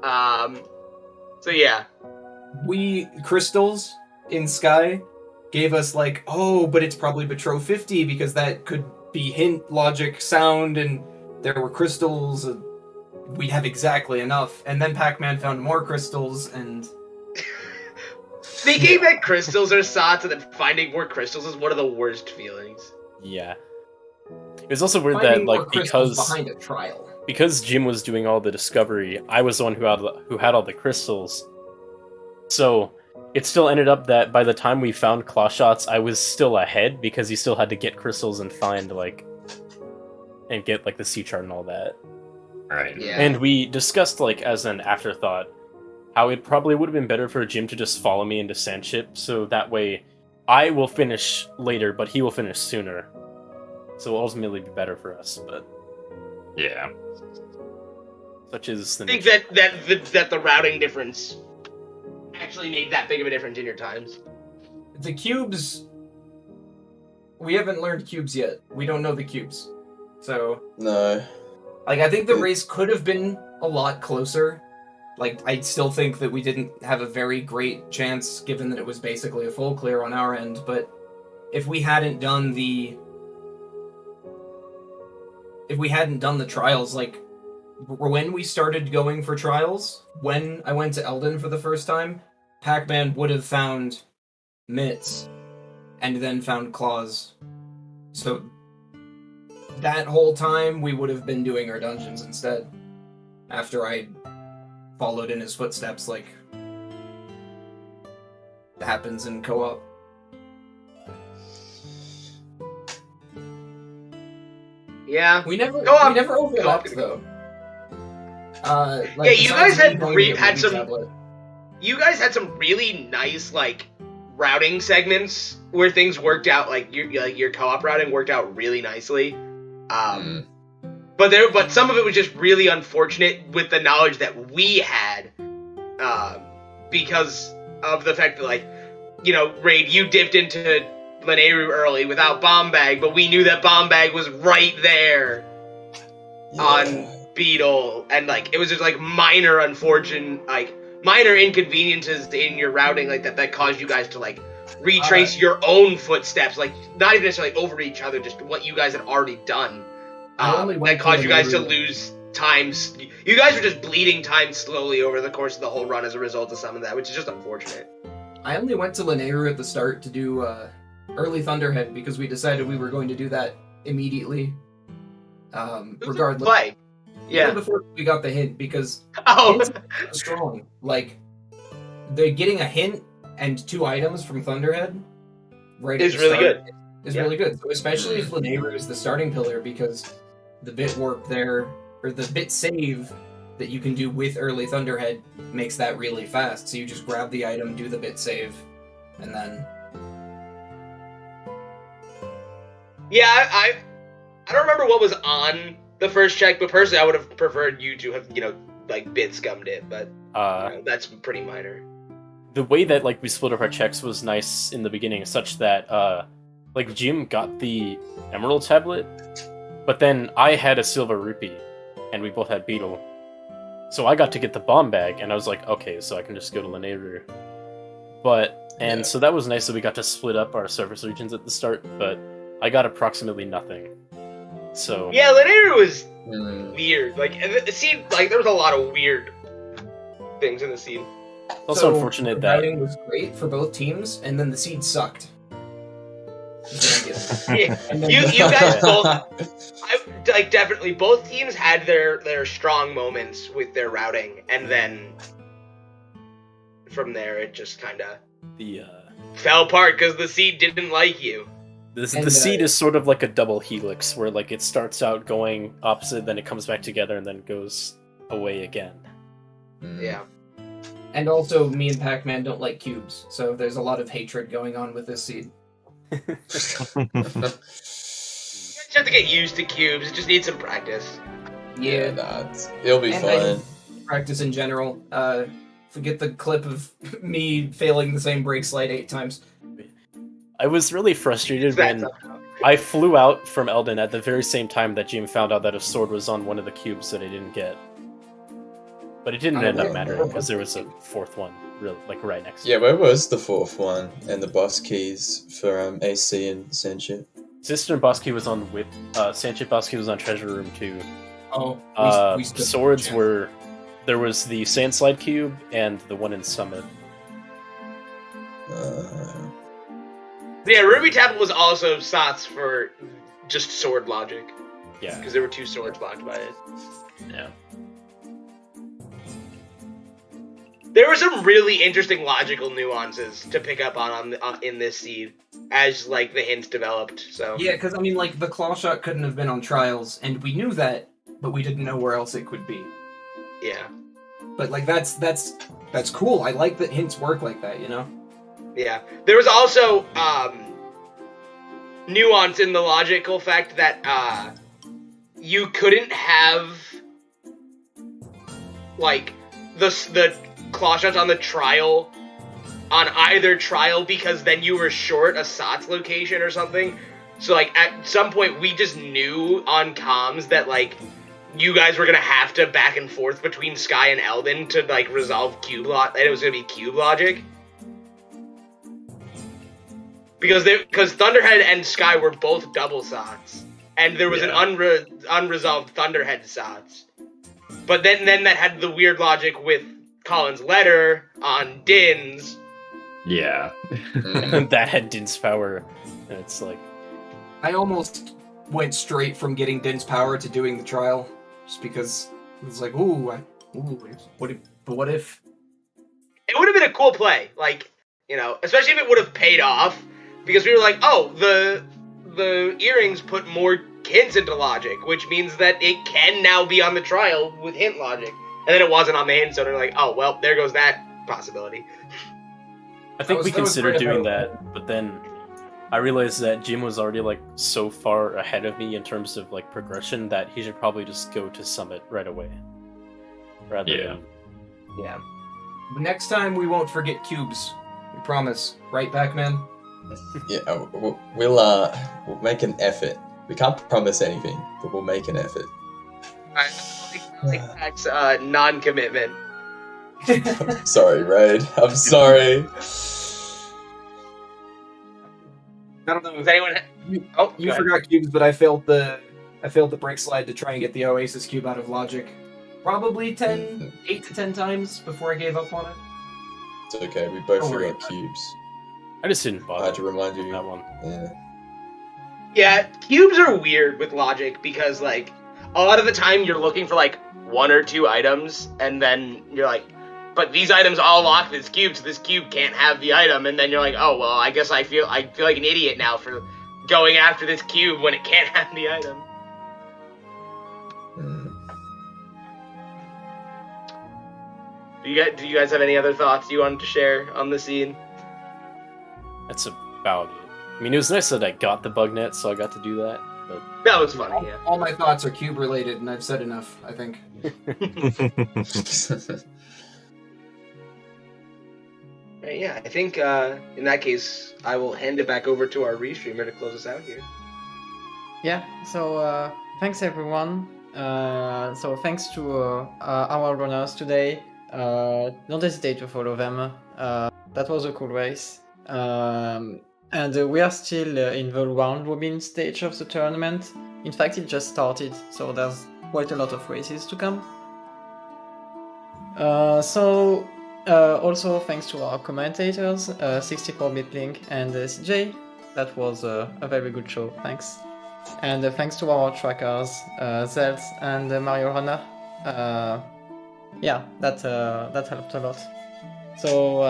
So yeah. Crystals in Sky gave us like, oh, but it's probably Betro 50 because that could be hint, logic, sound, and there were crystals. We'd have exactly enough. And then Pac-Man found more crystals and... Thinking that crystals are sots and then finding more crystals is one of the worst feelings. Yeah. It was also weird finding that, like, because behind a trial. Because Jim was doing all the discovery, I was the one who had all the crystals. So it still ended up that by the time we found Claw Shots, I was still ahead because you still had to get crystals and find and get the C chart and all that. Right. Yeah. And we discussed as an afterthought how it probably would have been better for Jim to just follow me into Sandship, so that way I will finish later, but he will finish sooner. So it'll ultimately be better for us, but yeah. Such is the I think that the routing difference actually made that big of a difference in your times. The cubes... We haven't learned cubes yet. We don't know the cubes. So... No. I think the race could have been a lot closer. I still think that we didn't have a very great chance, given that it was basically a full clear on our end, but if we hadn't done the trials, when we started going for trials, when I went to Eldon for the first time, Pac-Man would have found Mitts, and then found Claws. So, that whole time, we would have been doing our dungeons instead, after I followed in his footsteps like happens in co-op. Yeah. We never overlapped though. Yeah, you guys had some really nice routing segments where things worked out, your co-op routing worked out really nicely. But some of it was just really unfortunate with the knowledge that we had, because of the fact that, Raid, you dipped into Lanayru early without Bomb Bag, but we knew that Bomb Bag was right there on Beetle, and, it was just, minor unfortunate, minor inconveniences in your routing like that caused you guys to like retrace your own footsteps, like not even necessarily over each other, just what you guys had already done. That caused you guys to lose times. You guys were just bleeding time slowly over the course of the whole run as a result of some of that, which is just unfortunate. I only went to Lanayru at the start to do early Thunderhead because we decided we were going to do that immediately. Regardless. Play. Yeah. Even before we got the hint, because Oh, hints are strong. Like, they're getting a hint and 2 items from Thunderhead right It's at the really start good. is really good. So especially if Lanayru is the starting pillar, because the bit warp there, or the bit save that you can do with early Thunderhead makes that really fast. So you just grab the item, do the bit save, and then... Yeah, I don't remember what was on the first check, but personally I would have preferred you to have, like bit scummed it, but that's pretty minor. The way that like we split up our checks was nice in the beginning, such that like Jim got the Emerald tablet, but then I had a silver rupee, and we both had Beetle. So I got to get the bomb bag, and I was like, okay, so I can just go to Lanayru. So that was nice that we got to split up our service regions at the start, but I got approximately nothing. So yeah, Lanayru was weird. Like it seemed like there was a lot of weird things in the scene. Also unfortunate the that routing was great for both teams, and then the seed sucked. Yeah, you guys both, definitely both teams had their strong moments with their routing, and then from there it just kind of fell apart because the seed didn't like you. The seed is sort of like a double helix, where like it starts out going opposite, then it comes back together, and then goes away again. Yeah. And also, me and Pac-Man don't like cubes, so there's a lot of hatred going on with this seed. You guys have to get used to cubes. It just needs some practice. Yeah, it'll be fun. Practice in general. Forget the clip of me failing the same brake slide 8 times. I was really frustrated when I flew out from Eldon at the very same time that Jim found out that a sword was on one of the cubes that I didn't get. But it didn't end up mattering because there was a 4th one, right next to it. Yeah, where was the 4th one and the boss keys for AC and Senship? Sister and boss key was on Whip. Sanchit boss key was on Treasure Room 2. Oh, we swords were... There was the Sandslide cube and the one in Summit. Yeah, Ruby Tablet was also Sots for just sword logic. Yeah. Because there were 2 swords blocked by it. Yeah. There were some really interesting logical nuances to pick up on in this seed as like the hints developed. So yeah, because I mean, like the claw shot couldn't have been on Trials, and we knew that, but we didn't know where else it could be. Yeah. But like that's cool. I like that hints work like that, Yeah. There was also nuance in the logical fact that you couldn't have like the claw shots on the trial on either trial because then you were short a SOTS location or something. So like at some point we just knew on comms that like you guys were gonna have to back and forth between Sky and Eldon to like resolve cube and it was gonna be cube logic. Because Thunderhead and Sky were both double SOTS, and there was an unresolved Thunderhead SOTS. But then that had the weird logic with Colin's letter on Din's. Yeah. And that had Din's power, and it's like... I almost went straight from getting Din's power to doing the trial, just because it was like, what if? It would have been a cool play, like, especially if it would have paid off, because we were like, oh, the earrings put more hints into logic, which means that it can now be on the trial with hint logic. And then it wasn't on the hint, so they're like, oh, well, there goes that possibility. I think we considered doing that, but then I realized that Jim was already, like, so far ahead of me in terms of, like, progression that he should probably just go to Summit right away. Rather than... Yeah. But next time we won't forget cubes. We promise. Right, Pac-Man? Yeah, we'll make an effort. We can't promise anything, but we'll make an effort. I like that's non-commitment. Sorry, Raid. I'm sorry. I don't know Does if anyone? Oh, you go ahead. forgot cubes, but I failed the break slide to try and get the Oasis cube out of Logic. Probably 8 to 10 times before I gave up on it. It's okay. We both Don't worry forgot cubes. I just didn't I bother. had to remind you. that one. Yeah. Yeah, cubes are weird with logic because like a lot of the time you're looking for like 1 or 2 items, and then you're like, but these items all lock this cube, so this cube can't have the item, and then you're like, oh well, I guess I feel like an idiot now for going after this cube when it can't have the item. Do you guys have any other thoughts you wanted to share on the scene? That's about it. I mean, it was nice that I got the bug net, so I got to do that. But That was funny, yeah. All my thoughts are cube related, and I've said enough, I think. Right, yeah, I think in that case, I will hand it back over to our restreamer to close us out here. Yeah, so thanks everyone. So thanks to our runners today. Don't hesitate to follow them. That was a cool race. And we are still in the round robin stage of the tournament. In fact, it just started, so there's quite a lot of races to come. Also thanks to our commentators, 64-bit Link and CJ. That was a very good show, thanks. And thanks to our trackers, Zels and Mario Runner. Yeah, that helped a lot. So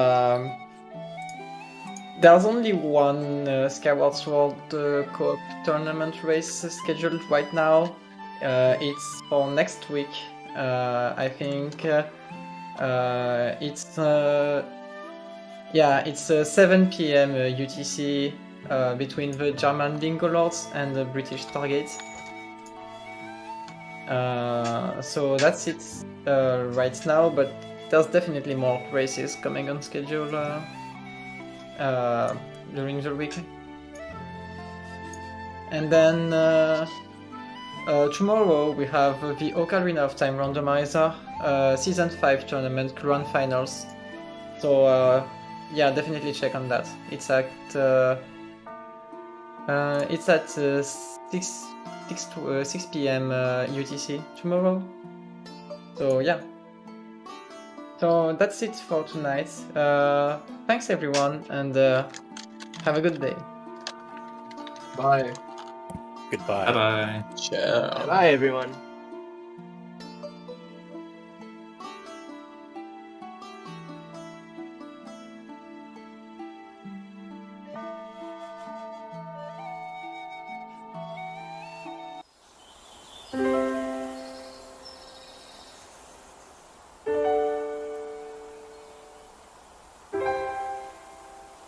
there's only one Skyward Sword co-op tournament race scheduled right now. It's for next week. I think it's 7 p.m. UTC between the German Bingo Lords and the British Stargate. So that's it right now, but there's definitely more races coming on schedule during the week. And then tomorrow we have the Ocarina of Time Randomizer Season 5 tournament Grand Finals. So yeah, definitely check on that. It's at 6 p.m. UTC tomorrow. So yeah. So that's it for tonight. Thanks everyone, and have a good day. Bye. goodbye. Bye bye. Ciao. Bye, everyone.